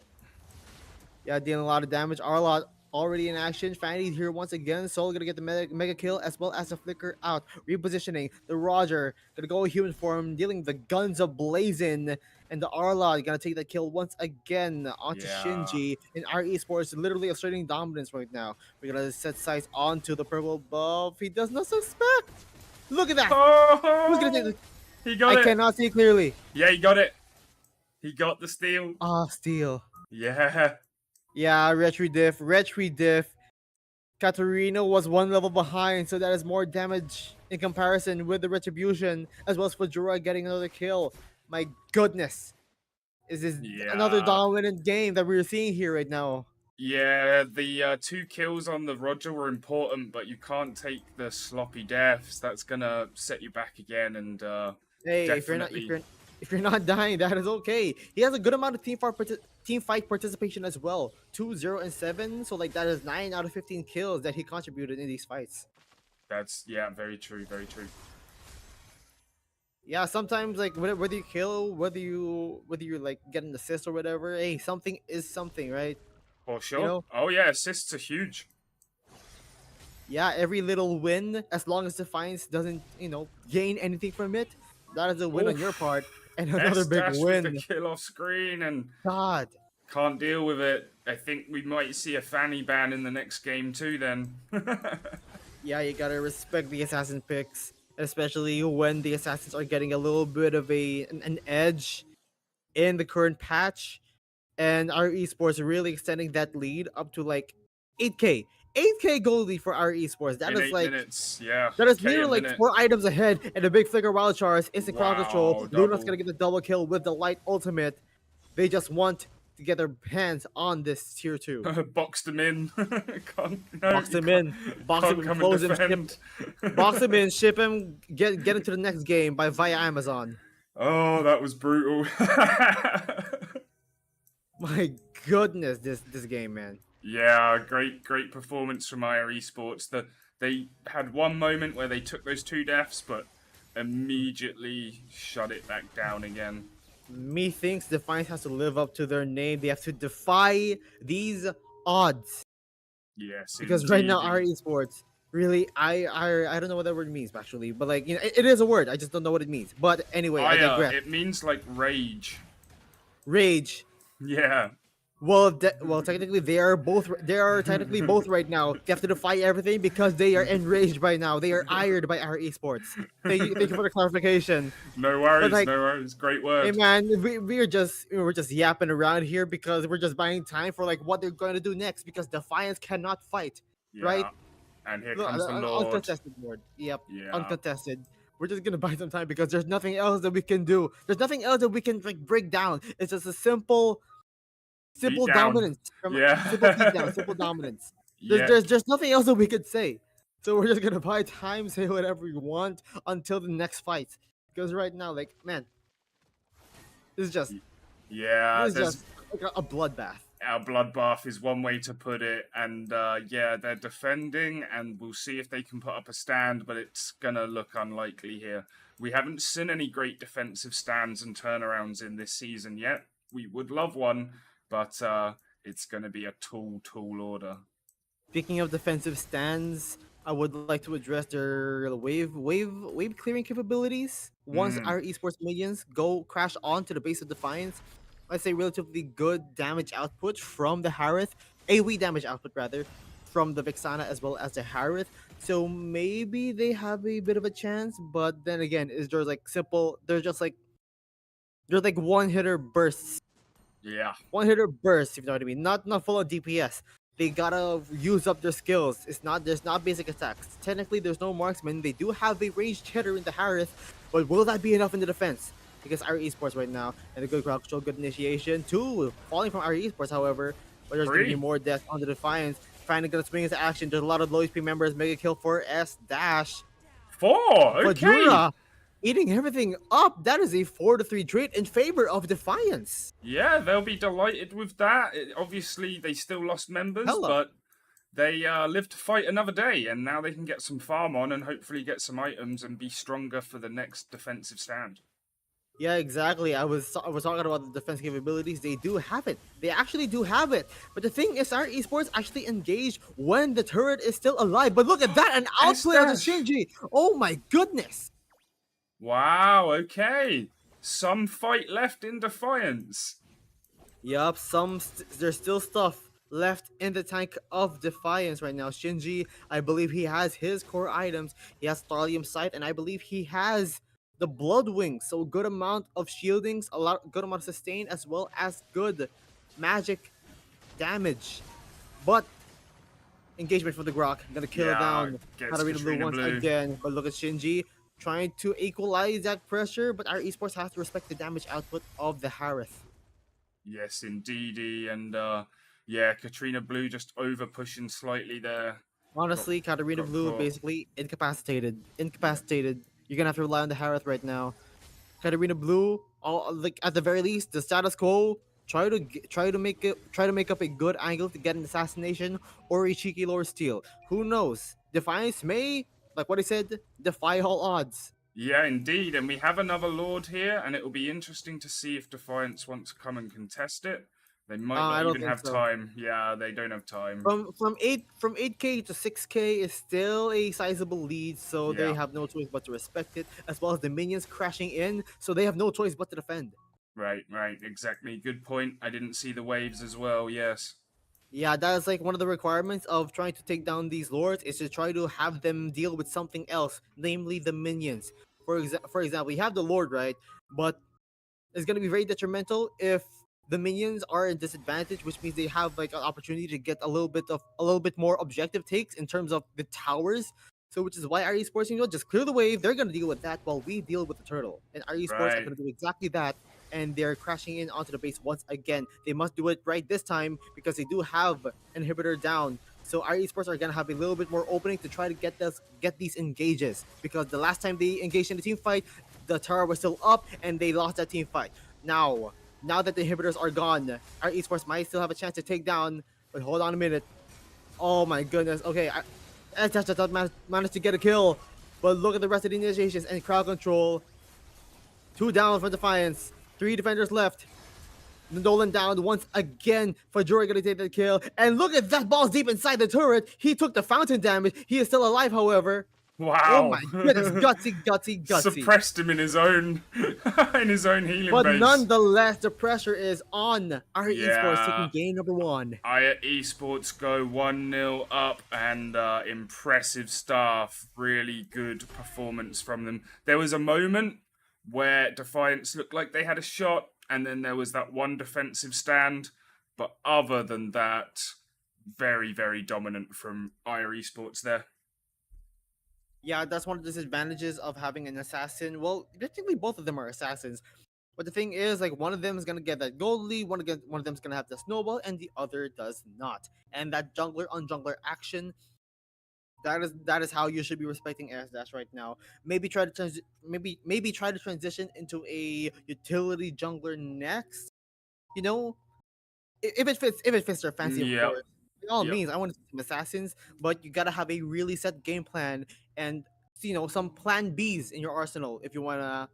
Yeah, dealing a lot of damage. Arlot already in action. Fanny here once again. Soul gonna get the mega kill as well as the flicker out. Repositioning. The Roger gonna go human form, dealing the guns of blazing. and the Arla gonna take the kill once again onto Yeah. Shinji. And our esports literally asserting dominance right now. We're gonna set sights onto the purple buff. He does not suspect. Look at that. Who's gonna take Oh, the? he got I it. cannot see clearly. Yeah, he got it. He got the steal. Ah, steal. Yeah. Yeah, retry diff. Katarina was one level behind, so that is more damage in comparison with the retribution, as well as Fajura getting another kill. My goodness. Is this another Yeah. dominant game that we're seeing here right now? Yeah, the 2 kills on the Roger were important, but you can't take the sloppy deaths. That's gonna set you back again, and Hey, definitely if you're not dying, that is okay. He has a good amount of team fight participation as well. 2, 0, and 7. So like that is 9 out of 15 kills that he contributed in these fights. that's yeah, very true, very true. Yeah, sometimes like whether you kill, whether you like get an assist or whatever, hey, something is something, right? For You sure. know? Oh yeah, assists are huge. Yeah, every little win, as long as Defiance doesn't, gain anything from it, that is a win on your Oof. part and another S big dash with the win. kill off screen and God. can't deal with it. I think we might see a fanny ban in the next game too. Then. Yeah, you gotta respect the assassin picks, especially when the assassins are getting a little bit of an edge in the current patch, and our esports really extending that lead up to like 8k, 8k gold lead for our esports. In 8 minutes, yeah, That is K a literally like minute. 4 items ahead, and a big flicker wild charge, instant crowd control. Wow, Luna's double. gonna get the double kill with the light ultimate. They just want to get their hands on this tier 2. Boxed him in. Can't, no, Box you him can't- in, box can't him, come close and him, defend. box him in, ship him, get into the next game by via Amazon. Oh, that was brutal. My goodness, this game, man. Yeah, great performance from IR Esports. They had one moment where they took those 2 deaths, but immediately shut it back down again. Methinks Defiance has to live up to their name. They have to defy these odds. Yes, Because right now, our indeedy. esports, really, I don't know what that word means actually, but like it is a word. I just don't know what it means. But anyway, I digress. It means like rage. Rage. Yeah. Well, technically they are both. They are technically both right now. They have to defy everything because they are enraged by now. They are ired by our esports. Thank you for the clarification. No worries, But like, no worries. Great hey word. man, we're just yapping around here because we're just buying time for like what they're going to do next because Defiance cannot fight, right? Yeah. And here Look, comes the Lord. uncontested board. Yep, Yeah. uncontested. We're just gonna buy some time because there's nothing else that we can do. There's nothing else that we can like break down. It's just a simple Beat down. dominance from Yeah. simple beatdown, simple dominance. Yeah. There's nothing else that we could say. So we're just gonna buy time, say whatever we want until the next fight. Because right now, like man, this is just Yeah. this is There's just like a bloodbath. our bloodbath is one way to put it, and yeah, they're defending, and we'll see if they can put up a stand, but it's gonna look unlikely here. We haven't seen any great defensive stands and turnarounds in this season yet. We would love one, but it's gonna be a tall order. Speaking of defensive stands, I would like to address their wave clearing capabilities. Once Mm. our esports minions go crash onto the base of Defiance, I'd say relatively good damage output from the Harith, AoE damage output rather, from the Vixana as well as the Harith. So maybe they have a bit of a chance, but then again, is there's like simple, there's like one hitter bursts, Yeah. if you know what I mean. Not full of DPS. They gotta use up their skills. There's not basic attacks. Technically, there's no marksman. They do have a ranged hitter in the Harith, but will that be enough in the defense? Because our esports right now and a good crowd control, good initiation. 2 falling from our esports, however, but there's gonna be 3. more deaths on the Defiance. Finally gonna swing into action. There's a lot of low HP members. Mega kill for S dash. 4. But Okay. Jura eating everything up. That is a 4-3 trade in favor of Defiance. Yeah, they'll be delighted with that. Obviously, they still lost members, Hella. but they live to fight another day, and now they can get some farm on and hopefully get some items and be stronger for the next defensive stand. Yeah, exactly. I was talking about the defense capabilities. They do have it. They actually do have it. But the thing is, our esports actually engage when the turret is still alive. But look at that, an outplay of the S-dash. Shinji. Oh my goodness. Wow, okay. some fight left in Defiance. Yup, there's still stuff left in the tank of Defiance right now. Shinji, I believe he has his core items. He has Thallium Sight, and I believe he has the Blood Wing. So good amount of shieldings, good amount of sustain, as well as good magic damage. But engagement for the Grok, gonna kill Yeah, down gets Katarina Blue Katrina once Blue. again. But look at Shinji trying to equalize that pressure, but our esports has to respect the damage output of the Harith. Yes, indeedy. And yeah, Katrina Blue just over pushing slightly there. Honestly, Got, Katarina got Blue caught. basically incapacitated. Yeah. Incapacitated. You're gonna have to rely on the Harith right now. Katarina Blue, like at the very least, the status quo. Try to make up a good angle to get an assassination or a cheeky lower steal. Who knows? Defiance may, like what I said, defy all odds. Yeah, indeed. And we have another Lord here, and it will be interesting to see if Defiance wants to come and contest it. They might not I don't even think have so. time. Yeah, they don't have time. From 8K to 6K is still a sizable lead, so they Yeah, have no choice but to respect it, as well as the minions crashing in, so they have no choice but to defend. right, exactly. Good point. I didn't see the waves as well. Yes. Yeah, that is like one of the requirements of trying to take down these lords is to try to have them deal with something else, namely the minions. For example, we have the lord, right? But it's going to be very detrimental if the minions are at disadvantage, which means they have like an opportunity to get a little bit more objective takes in terms of the towers. So which is why our esports, just clear the wave. They're going to deal with that while we deal with the turtle. And our esports are Right. going to do exactly that. And they're crashing in onto the base once again. They must do it right this time because they do have inhibitor down. So our esports are gonna have a little bit more opening to try to get these engages. Because the last time they engaged in the team fight, the tower was still up and they lost that team fight. Now that the inhibitors are gone, our esports might still have a chance to take down. But hold on a minute. Oh my goodness. Okay, I just managed to get a kill. But look at the rest of the initiations and crowd control. 2 down for Defiance. 3 defenders left. Nolan down once again. Fajori gonna take the kill. And look at that, ball's deep inside the turret. He took the fountain damage. He is still alive, however. Oh Wow. my goodness, gutsy. Suppressed him in his own in his own healing But base. nonetheless, the pressure is on our esports Yeah. taking game number 1. Aya Esports go 1-0 up, and impressive stuff. Really good performance from them. There was a moment where Defiance looked like they had a shot, and then there was that one defensive stand. But other than that, very dominant from Aya Esports there. Yeah, that's one of the disadvantages of having an assassin. Well, technically both of them are assassins. But the thing is, like, one of them is gonna get that gold lead, one of them is gonna have the snowball, and the other does not. And that jungler on jungler action, that is how you should be respecting Air Dash right now. Maybe try to maybe try to transition into a utility jungler next. You know, if it fits their fancy, of Yep, course. By all yep. means, I want to see some assassins, but you gotta have a really set game plan and some plan Bs in your arsenal if you wanna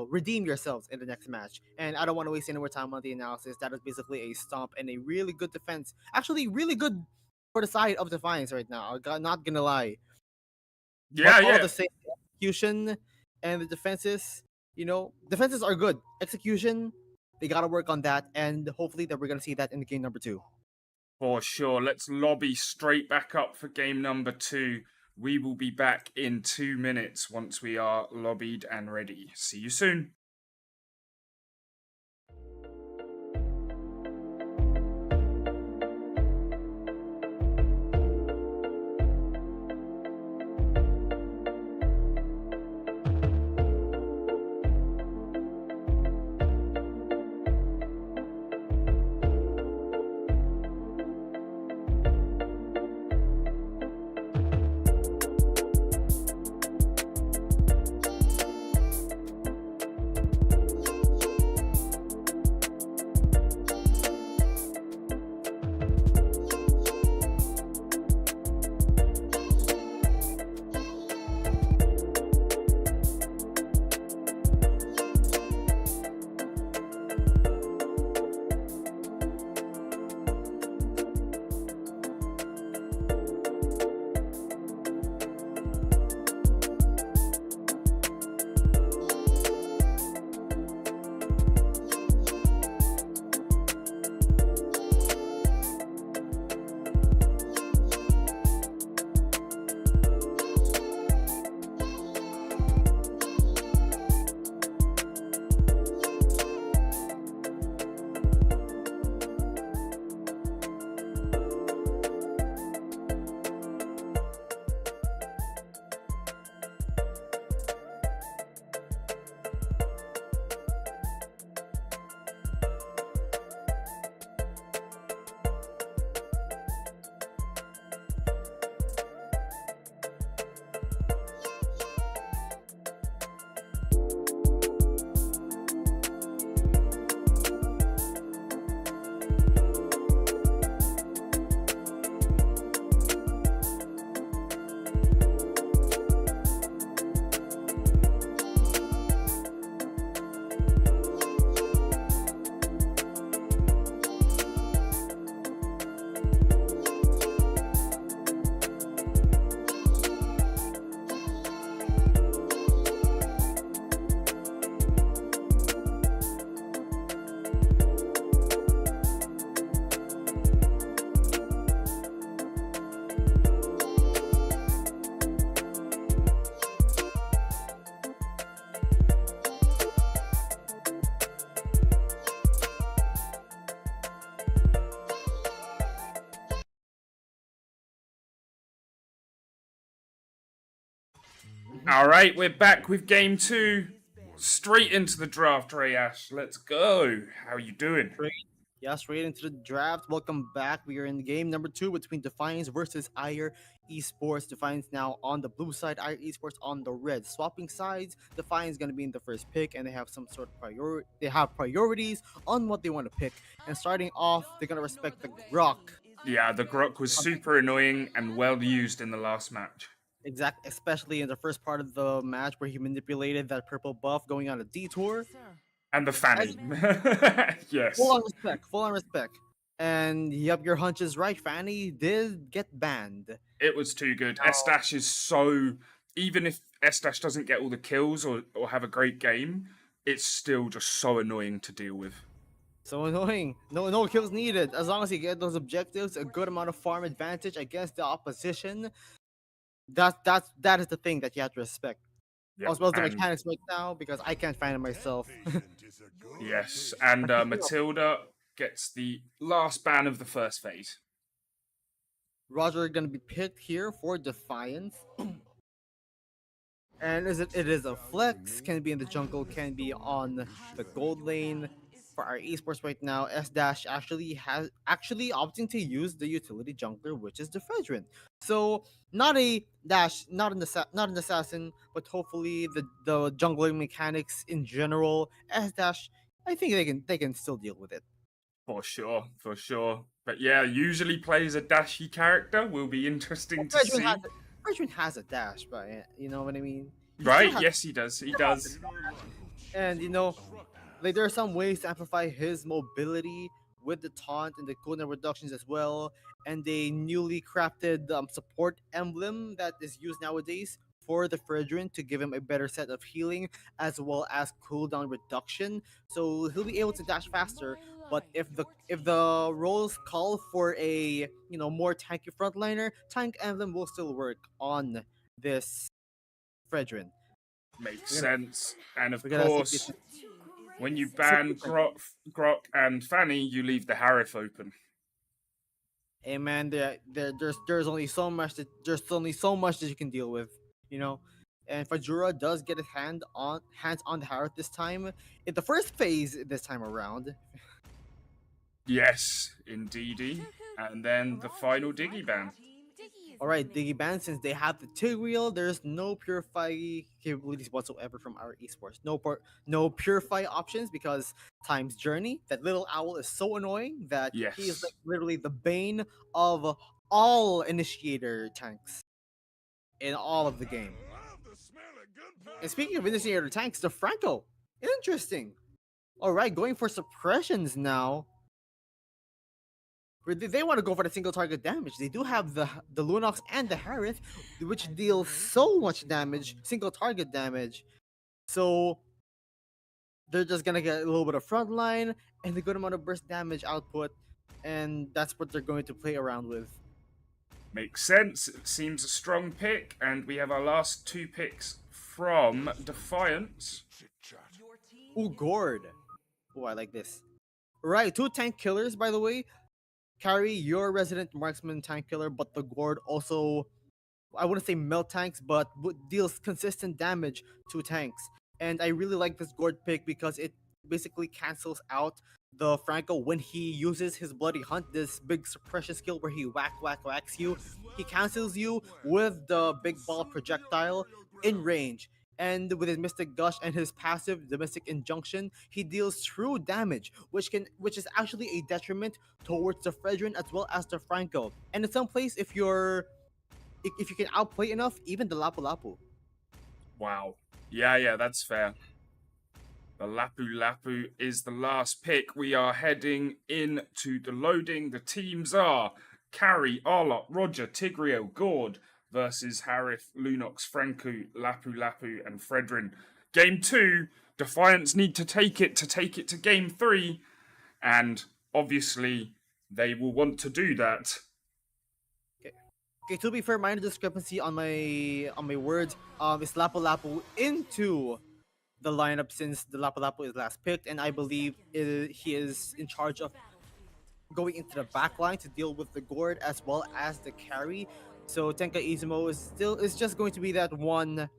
redeem yourselves in the next match. And I don't want to waste any more time on the analysis. That is basically a stomp and a really good defense. Actually, really good for the side of Defiance right now. I'm not gonna lie, but all Yeah. the same, execution and the defenses are good. Execution, they gotta work on that, and hopefully that we're gonna see that in the game number 2. For sure. Let's lobby straight back up for game number 2. We will be back in 2 minutes once we are lobbied and ready. See you soon. All right, we're back with game two. Straight into the draft, Rayash. Let's go. How are you doing? Straight, yeah, straight into the draft. Welcome back. We are in game number 2 between Defiance versus Ire Esports. Defiance now on the blue side, Ire Esports on the red. Swapping sides, Defiance going to be in the first pick, and they have some sort of priority. They have priorities on what they want to pick. And starting off, they're going to respect the Grok. Yeah, the Grok was super annoying and well used in the last match. Especially in the first part of the match where he manipulated that purple buff going on a detour. And the Fanny. Full Yes. on respect, full on respect. And yep, your hunch is right. Fanny did get banned. It was too good. Estash is so. Even if Estash doesn't get all the kills or have a great game, it's still just so annoying to deal with. So annoying. No kills needed. As long as you get those objectives, a good amount of farm advantage against the opposition. That is the thing that you have to respect. Yep, As well as the and- mechanics right now, because I can't find it myself. Yes, and Matilda gets the last ban of the first phase. Roger gonna be picked here for Defiance. And it is a flex, can be in the jungle, can be on the gold lane. For our esports right now, S Dash actually opting to use the utility jungler, which is the Fredrin. So not a dash, not an assassin, but hopefully the jungling mechanics in general, S Dash, I think they can still deal with it. For sure, for sure. But yeah, usually plays a dashy character. Will be interesting to see. Fredrin has a dash, but you know what I mean. Right? Yes, he does. He does. And you know, like there are some ways to amplify his mobility with the taunt and the cooldown reductions as well, and a newly crafted support emblem that is used nowadays for the Fredrin to give him a better set of healing as well as cooldown reduction. So he'll be able to dash faster. But if the roles call for a more tanky frontliner, tank emblem will still work on this Fredrin. Makes sense. And of we're gonna see course, when you ban Grok and Fanny, you leave the Harif open. Hey man, there's only so much that you can deal with, you know. And Fajura does get his hands on the Harith this time in the first phase this time around. Yes, indeedy. And then the final Diggy ban. All right, Diggy ban, since they have the Tigreal, there's no Purify capabilities whatsoever from our esports. No Purify options because Time's Journey, that little owl is so annoying that he is Yes. like literally the bane of all initiator tanks in all of the game. And speaking of initiator tanks, the Franco, interesting. All right, going for suppressions now. They want to go for the single target damage. They do have the Lunox and the Harith, which deal so much damage, single target damage. So they're just gonna get a little bit of frontline and a good amount of burst damage output, and that's what they're going to play around with. Makes sense. It seems a strong pick, and we have our last two picks from Defiance. Ooh, Gord. Oh, I like this. Right, 2 tank killers, by the way. Carry your resident marksman tank killer, but the Gord also, I wouldn't say melt tanks, but deals consistent damage to tanks. And I really like this Gord pick because it basically cancels out the Franco when he uses his Bloody Hunt, this big suppression skill where he whacks you. He cancels you with the big ball projectile in range. And with his Mystic Gush and his passive, the Mystic Injunction, he deals true damage, which is actually a detriment towards the Fredrin as well as the Franco. And in some place, if you can outplay enough, even the Lapu Lapu. Wow. Yeah, that's fair. The Lapu Lapu is the last pick. We are heading into the loading. The teams are Carry, Arlott, Roger, Tigreal, Gord versus Harith, Lunox, Franco, Lapu Lapu, and Fredrin. Game 2, Defiance need to take it to Game 3, and obviously they will want to do that. Okay, to be fair, minor discrepancy on my words. Is Lapu Lapu into the lineup since the Lapu Lapu is last picked, and I believe he is in charge of going into the back line to deal with the Gord as well as the carry. So Tenka Izumo is just going to be that one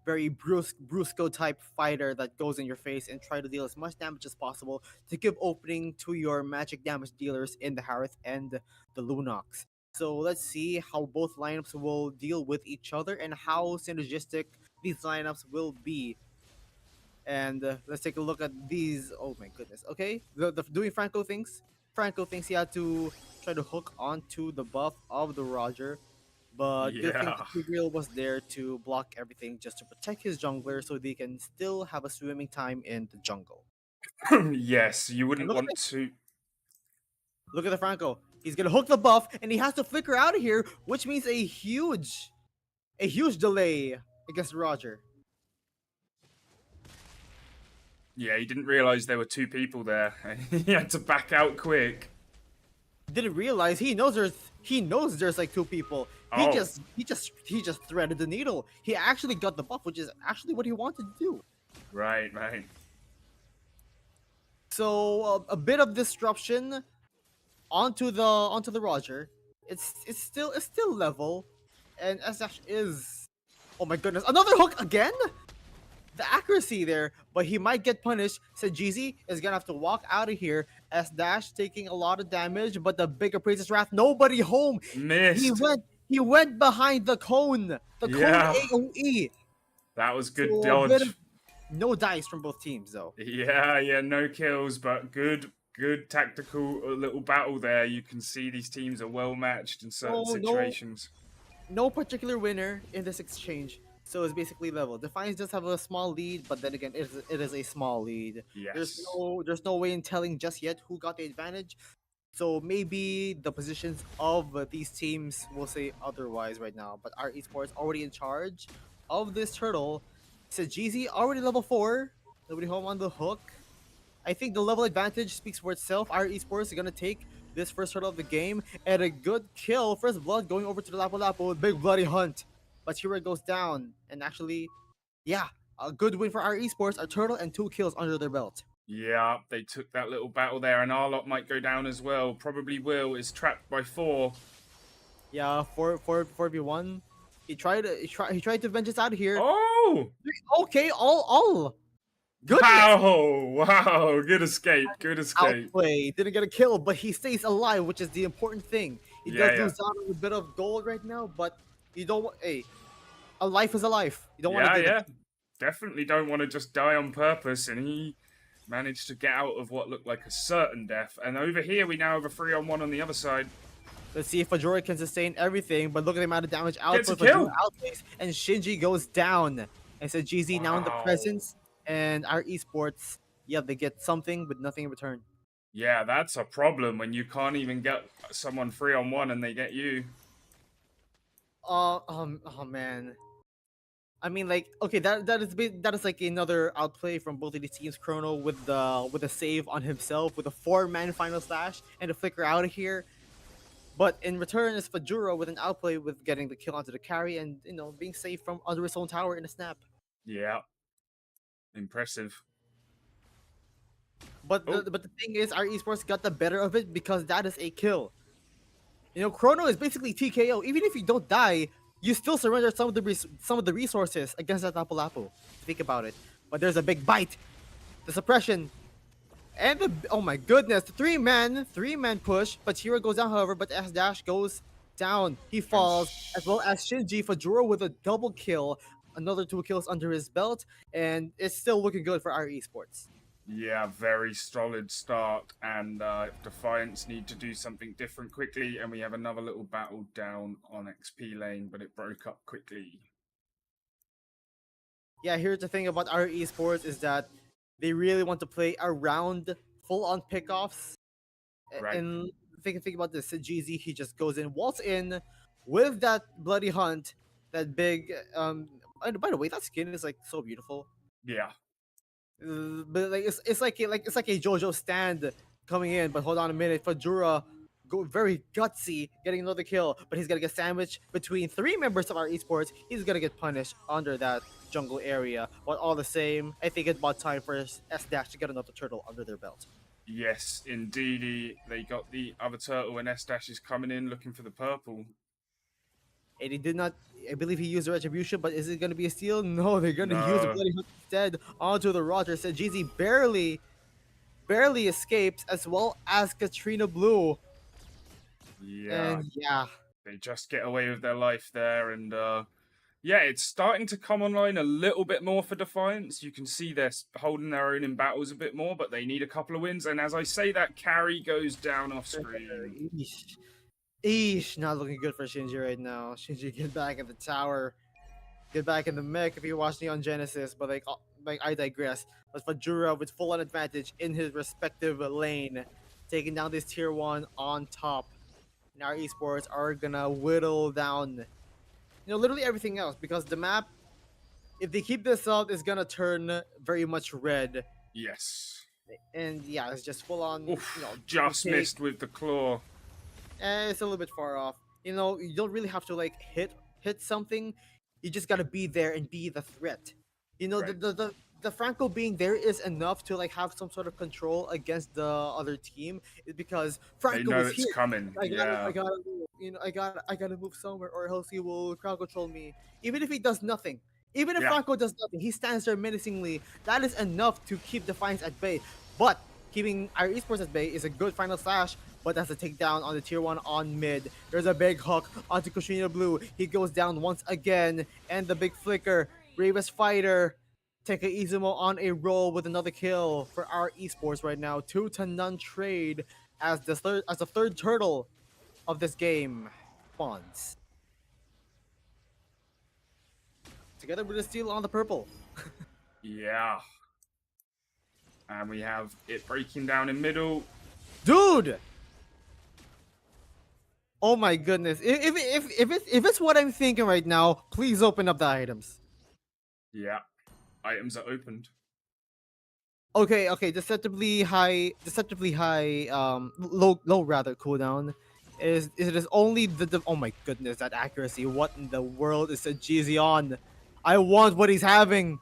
very brusco type fighter that goes in your face and try to deal as much damage as possible to give opening to your magic damage dealers in the Harith and the Lunox. So let's see how both lineups will deal with each other and how synergistic these lineups will be. And let's take a look at these. Oh my goodness. Okay, the doing Franco things. Franco thinks he had to try to hook onto the buff of the Roger, but good thing Yeah. Tigreal was there to block everything just to protect his jungler so they can still have a swimming time in the jungle. Yes, you And wouldn't want to. look at the Franco. He's gonna hook the buff and he has to flicker out of here, which means a huge delay against Roger. Yeah, he didn't realize there were two people there. He had to back out quick. Didn't realize he knows there's like two people. Oh, He just threaded the needle. He actually got the buff, which is actually what he wanted to do. right, right. So a bit of disruption onto the Roger. It's still level, and SH is, oh my goodness, another hook again. The accuracy there, but he might get punished. Said Jeezy is gonna have to walk out of here. S Dash taking a lot of damage, but the bigger Priestess Wrath, nobody home. He Missed. went he went behind the cone Yeah, AoE. that was good So a bit of dodge. no dice from both teams though. Yeah, yeah, no kills, but good tactical little battle there. You can see these teams are well matched in certain So situations. no particular winner in this exchange. So it's basically level. Defiance does have a small lead, but then again, it is a small lead. Yes. There's no way in telling just yet who got the advantage. So maybe the positions of these teams will say otherwise right now. But our esports already in charge of this turtle. Sajizi already level 4. Nobody home on the hook. I think the level advantage speaks for itself. Our esports are gonna take this first turtle of the game and a good kill. First blood going over to the Lapu Lapu with big bloody hunt. But here it goes down. And actually, yeah, a good win for our esports. A turtle and 2 kills under their belt. Yeah, they took that little battle there, and Arlott might go down as well. Probably will. Is trapped by 4. Yeah, 4v1. He tried to vengeance out of here. Oh! Okay, all goodness. Wow! Wow! Good escape. Good escape. Outplay. Didn't get a kill, but he stays alive, which is the important thing. He Yeah, does yeah. lose out on a bit of gold right now, but you don't want a life is a life. You don't want to Yeah, give yeah. it. Definitely don't want to just die on purpose, and he managed to get out of what looked like a certain death. And over here, we now have a 3-on-1 on the other side. Let's see if Fajora can sustain everything, but look at the amount of damage Gets a output. Fajora kill. outplays, and Shinji goes down. And so GZ now in the Wow. presence, and our esports, yeah, they get something, but nothing in return. Yeah, that's a problem when you can't even get someone 3-on-1 and they get you. Oh man. I mean, like, okay, that is like another outplay from both of these teams. Chrono with the save on himself with a 4-man final slash and a flicker out of here. But in return is Fajura with an outplay with getting the kill onto the carry and being safe from under his own tower in a snap. Yeah. Impressive. But Oh, the thing is, our esports got the better of it because that is a kill. Chrono is basically TKO. Even if you don't die, you still surrender some of the resources against that Lapu Lapu. Think about it. But there's a big bite, the suppression, and the oh my goodness, the three man push. But Hero goes down, however. But S Dash goes down. He falls, as well as Shinji Fajura with a double kill, another 2 kills under his belt, and it's still looking good for our esports. yeah, very solid start. And Defiance need to do something different quickly. And we have another little battle down on XP lane, but it broke up quickly. Yeah, here's the thing about our esports is that they really want to play around full-on pickoffs. Right. And think about this. GZ, he just goes in, waltz in with that bloody hunt, that big. And by the way, that skin is like so beautiful. Yeah. But like it's like a JoJo stand coming in. But hold on a minute, Fajura go very gutsy, getting another kill, but he's gonna get sandwiched between 3 members of our esports. He's gonna get punished under that jungle area. But all the same, I think it's about time for S Dash to get another turtle under their belt. Yes, indeedy. They got the other turtle, and S Dash is coming in looking for the purple. And he did not. I believe he used the retribution, but is it going to be a steal? No, they're going to use the No. bloody hook instead onto the Roger. Said GZ barely escapes, as well as Katrina Blue. Yeah. And yeah, They just get away with their life there, and yeah, it's starting to come online a little bit more for Defiance. You can see they're holding their own in battles a bit more, but they need a couple of wins. And as I say that, carry goes down off screen. eesh, eesh, not looking good for Shinji right now. Shinji, get back in the tower, get back in the mech if you're watching on Genesis. But like I digress. But Fajura with full on advantage in his respective lane, taking down this tier 1 on top. And our esports are gonna whittle down, literally everything else, because the map, if they keep this up, is gonna turn very much red. Yes. And yeah, it's just full on. Oof, just missed with the claw. It's a little bit far off. You don't really have to like hit something. You just gotta be there and be the threat. Right. The Franco being there is enough to like have some sort of control against the other team, is because They Franco know is it's here. coming. Yeah. I gotta move. I gotta move somewhere, or else he will crowd control me. Even if he does nothing, even if Yeah. Franco does nothing, he stands there menacingly. That is enough to keep Defiance at bay. But keeping our esports at bay is a good final slash. But that's a takedown on the tier 1 on mid. There's a big hook onto Kushina Blue. He goes down once again, and the big flicker. Bravest fighter. Take Izumo on a roll with another kill for our esports right now. 2-0 trade as the third turtle of this game spawns. Together with a steal on the purple. Yeah. And we have it breaking down in middle. Dude! Oh my goodness. If it's what I'm thinking right now, please open up the items. Yeah. Items are opened. Okay, deceptively high, low rather cooldown. It is only the oh my goodness, that accuracy. What in the world is a GZ on? I want what he's having.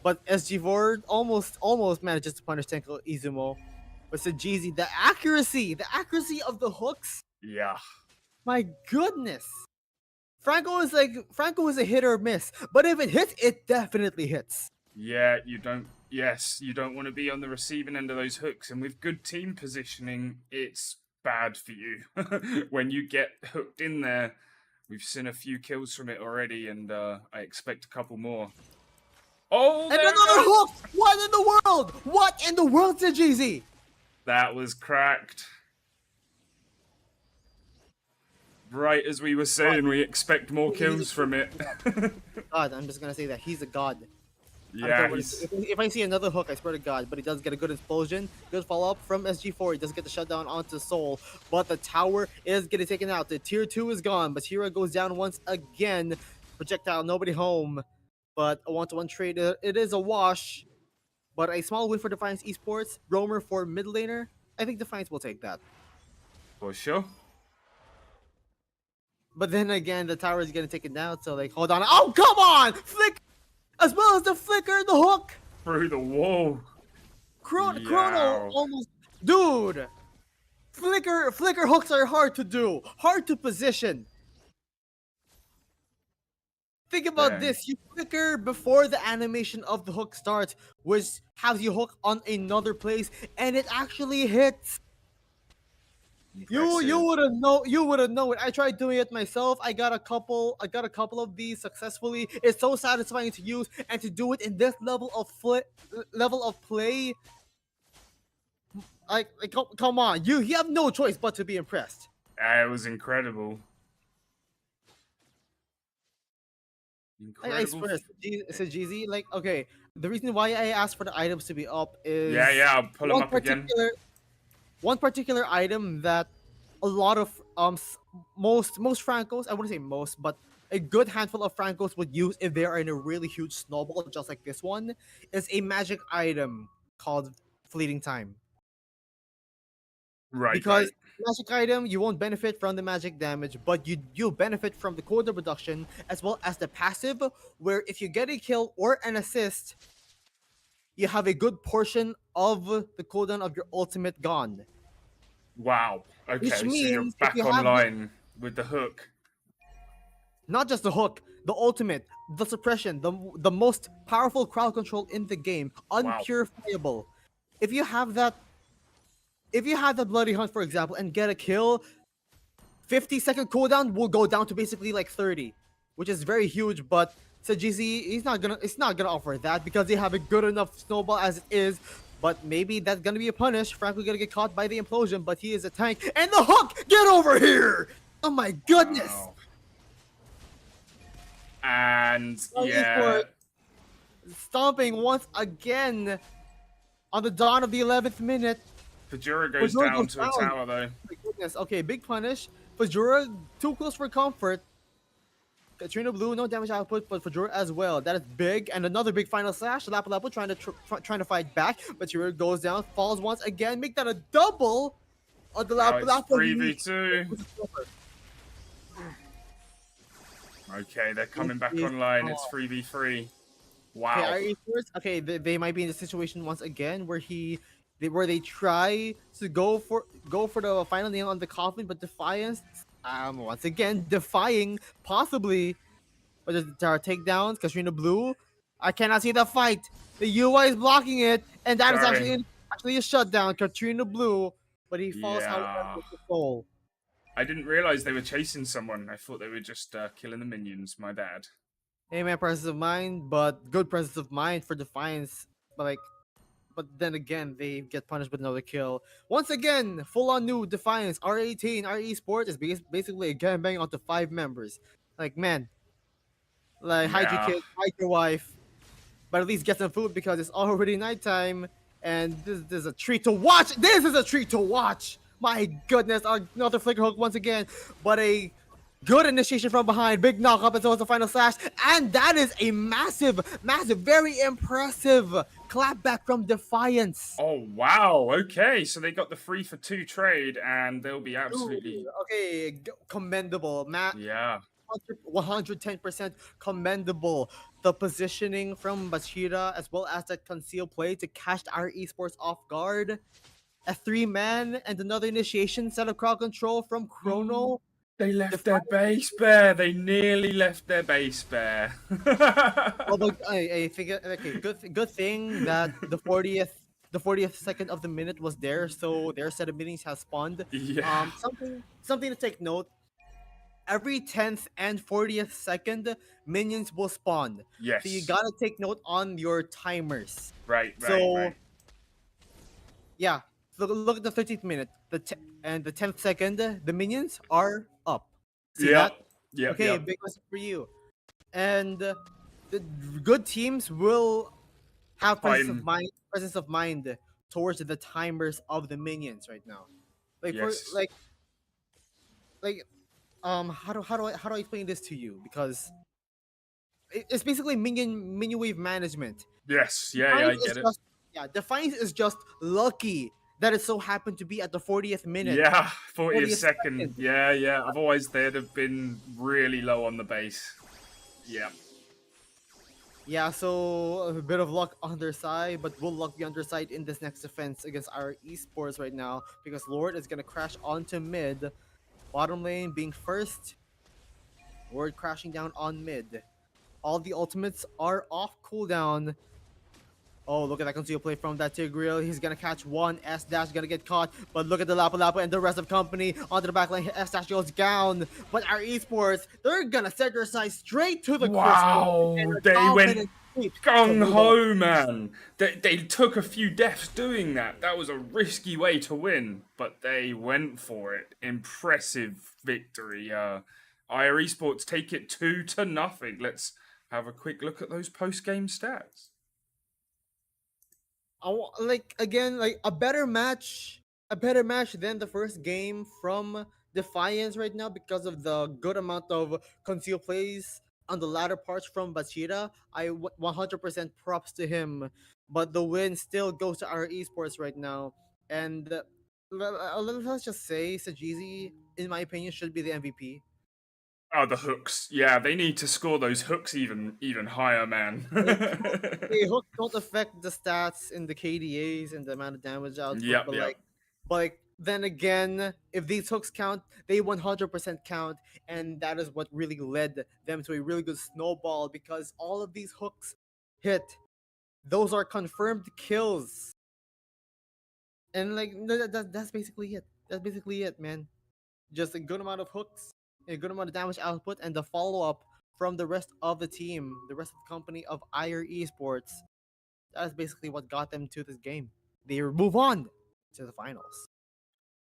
But SG4 almost manages to punish Tenko Izumo. But Sajizi, the accuracy of the hooks. Yeah. My goodness. Franco is a hit or miss, but if it hits, it definitely hits. Yeah, you don't want to be on the receiving end of those hooks, and with good team positioning, it's bad for you. When you get hooked in there, we've seen a few kills from it already, and I expect a couple more. Oh, And another hook! What in the world? What in the world, Sajizi? That was cracked. Right as we were saying, we expect more kills from it. God, I'm just gonna say that he's a god. Yeah, if I see another hook, I swear to God. But he does get a good explosion, good follow up from SG4. He does get the shutdown onto Soul, but the tower is getting taken out. The tier 2 is gone. Basira goes down once again. Projectile, nobody home. But a 1-to-1 trade, it is a wash. But a small win for Defiance Esports. Roamer for mid laner. I think Defiance will take that. for sure. But then again, the tower is getting taken down. So like, hold on. Oh, come on! Flick! As well as the flicker and the hook! Through the wall. Chrono almost... Dude! Flicker hooks are hard to do. Hard to position. Think about Dang. this. You flicker before the animation of the hook starts, which has you hook on another place, and it actually hits. You wouldn't know it. I tried doing it myself. I got a couple of these successfully. It's so satisfying to use and to do it in this level of play. Come on, you have no choice but to be impressed. It was incredible. I swear, GZ, like, okay, the reason why I asked for the items to be up is Yeah, I'll pull them up again. One particular item that a lot of most Francos, I wouldn't say most, but a good handful of Francos would use if they are in a really huge snowball, just like this one, is a magic item called Fleeting Time. Right, Because magic item, you won't benefit from the magic damage, but you benefit from the cooldown reduction as well as the passive, where if you get a kill or an assist, you have a good portion of the cooldown of your ultimate gone. Wow. Okay, Which so you're means back online with the hook. Not just the hook, the ultimate, the suppression, the most powerful crowd control in the game, Wow. unpurifiable. If you have that, if you have the bloody hunt, for example, and get a kill, 50-second cooldown will go down to basically like 30, which is very huge. But Sajizi, it's not gonna offer that because they have a good enough snowball as it is. But maybe that's gonna be a punish. Frankly, gonna get caught by the implosion, but he is a tank. And the hook, get over here! Oh my goodness! Wow. And Well, yeah, stomping once again on the dawn of the 11th minute. Fajura goes Fajura down goes to a down. tower though. Oh my goodness. Okay, big punish. Fajura too close for comfort. Katrina Blue, no damage output, but Fajura as well. That is big, and another big final slash. Lapu Lapu trying to fight back, but Fajura goes down, falls once again, make that a double on the Now Lapu it's Lapu. 3v2. Okay, they're coming back online. It's 3v3. Wow. Okay, our esports, okay, they might be in the situation once again where they try to go for the final nail on the coffin, but Defiance, once again defying possibly, but there are takedowns. Katrina Blue, I cannot see the fight. The UI is blocking it, and that is Sorry. actually a shutdown. Katrina Blue, but he falls however Yeah. with the soul. I didn't realize they were chasing someone. I thought they were just killing the minions. My bad. Hey man, presence of mind, but good presence of mind for Defiance. But then again, they get punished with another kill. Once again, full on new Defiance, R18, RE Sport is basically a gangbang onto 5 members. Like, man, like, hide your Yeah. kid, hide your wife, but at least get some food because it's already nighttime, and this is a treat to watch. This is a treat to watch. My goodness, another flicker hook once again, but a good initiation from behind, big knock up as well as the final slash, and that is a massive, very impressive clapback from Defiance. Oh wow. Okay, so they got the 3-for-2 trade, and they'll be absolutely. Okay, commendable, Matt. Yeah. 110% commendable. The positioning from Bashira as well as that conceal play to catch our esports off guard. A 3-man and another initiation set of crowd control from Chrono. They left their base bare. They nearly left their base bare. Although I think okay, good thing that the 40th second of the minute was there, so their set of meetings has spawned. Yeah. Something to take note. Every 10th and 40th second, minions will spawn. Yes. So you gotta take note on your timers. Right. So yeah, so look at the 13th minute, and the 10th second, the minions are up. See that? Yeah. Okay, big question for you. And the good teams will have presence of mind towards the timers of the minions right now. Like Yes. for how do I explain this to you? Because it's basically minion wave management. Yes. Yeah. I get it. Defiance is just lucky that it so happened to be at the 40th minute. Yeah. 40th 40th second. second. Yeah. Otherwise, they'd have been really low on the base. Yeah. Yeah, so a bit of luck on their side, but will luck be on their side in this next defense against our esports right now because Lord is gonna crash onto mid. Bottom lane being first. Lord crashing down on mid. All the ultimates are off cooldown. Oh, look at that conceal play from that Tigreal. He's gonna catch one. S-Dash gonna get caught. But look at the Lapu Lapu and the rest of company. Onto the back lane. S-Dash goes down. But our esports, they're gonna set their sights straight to the Wow. crystal. They went gung ho, man. They took a few deaths doing that. That was a risky way to win, but they went for it. Impressive victory. IR Esports take it 2-0. Let's have a quick look at those post-game stats. Like a better match than the first game from Defiance right now because of the good amount of conceal plays on the latter parts from Bachira. 100% props to him, but the win still goes to our esports right now. And let's just say Sajizi, in my opinion, should be the MVP. Oh, the hooks. Yeah, they need to score those hooks even higher, man. The hooks don't affect the stats in the KDAs and the amount of damage output, but Then again, if these hooks count, they 100% count, and that is what really led them to a really good snowball because all of these hooks hit. Those are confirmed kills. And like that's basically it. That's basically it, man. Just a good amount of hooks, a good amount of damage output, and the follow up from the rest of the team, the rest of the company of IR Esports. That's basically what got them to this game. They move on to the finals.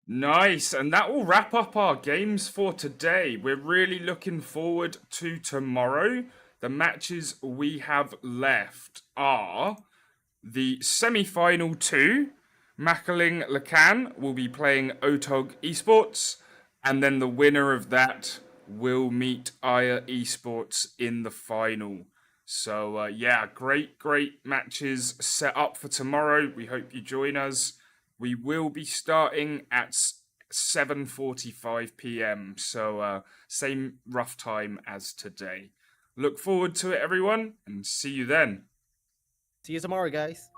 Nice, and that will wrap up our games for today. We're really looking forward to tomorrow. The matches we have left are the semi-final two. Mackling Lacan will be playing Otog Esports, and then the winner of that will meet Aya Esports in the final. So yeah, great matches set up for tomorrow. We hope you join us. We will be starting at 7:45 p.m. So same rough time as today. Look forward to it, everyone, and see you then. See you tomorrow, guys.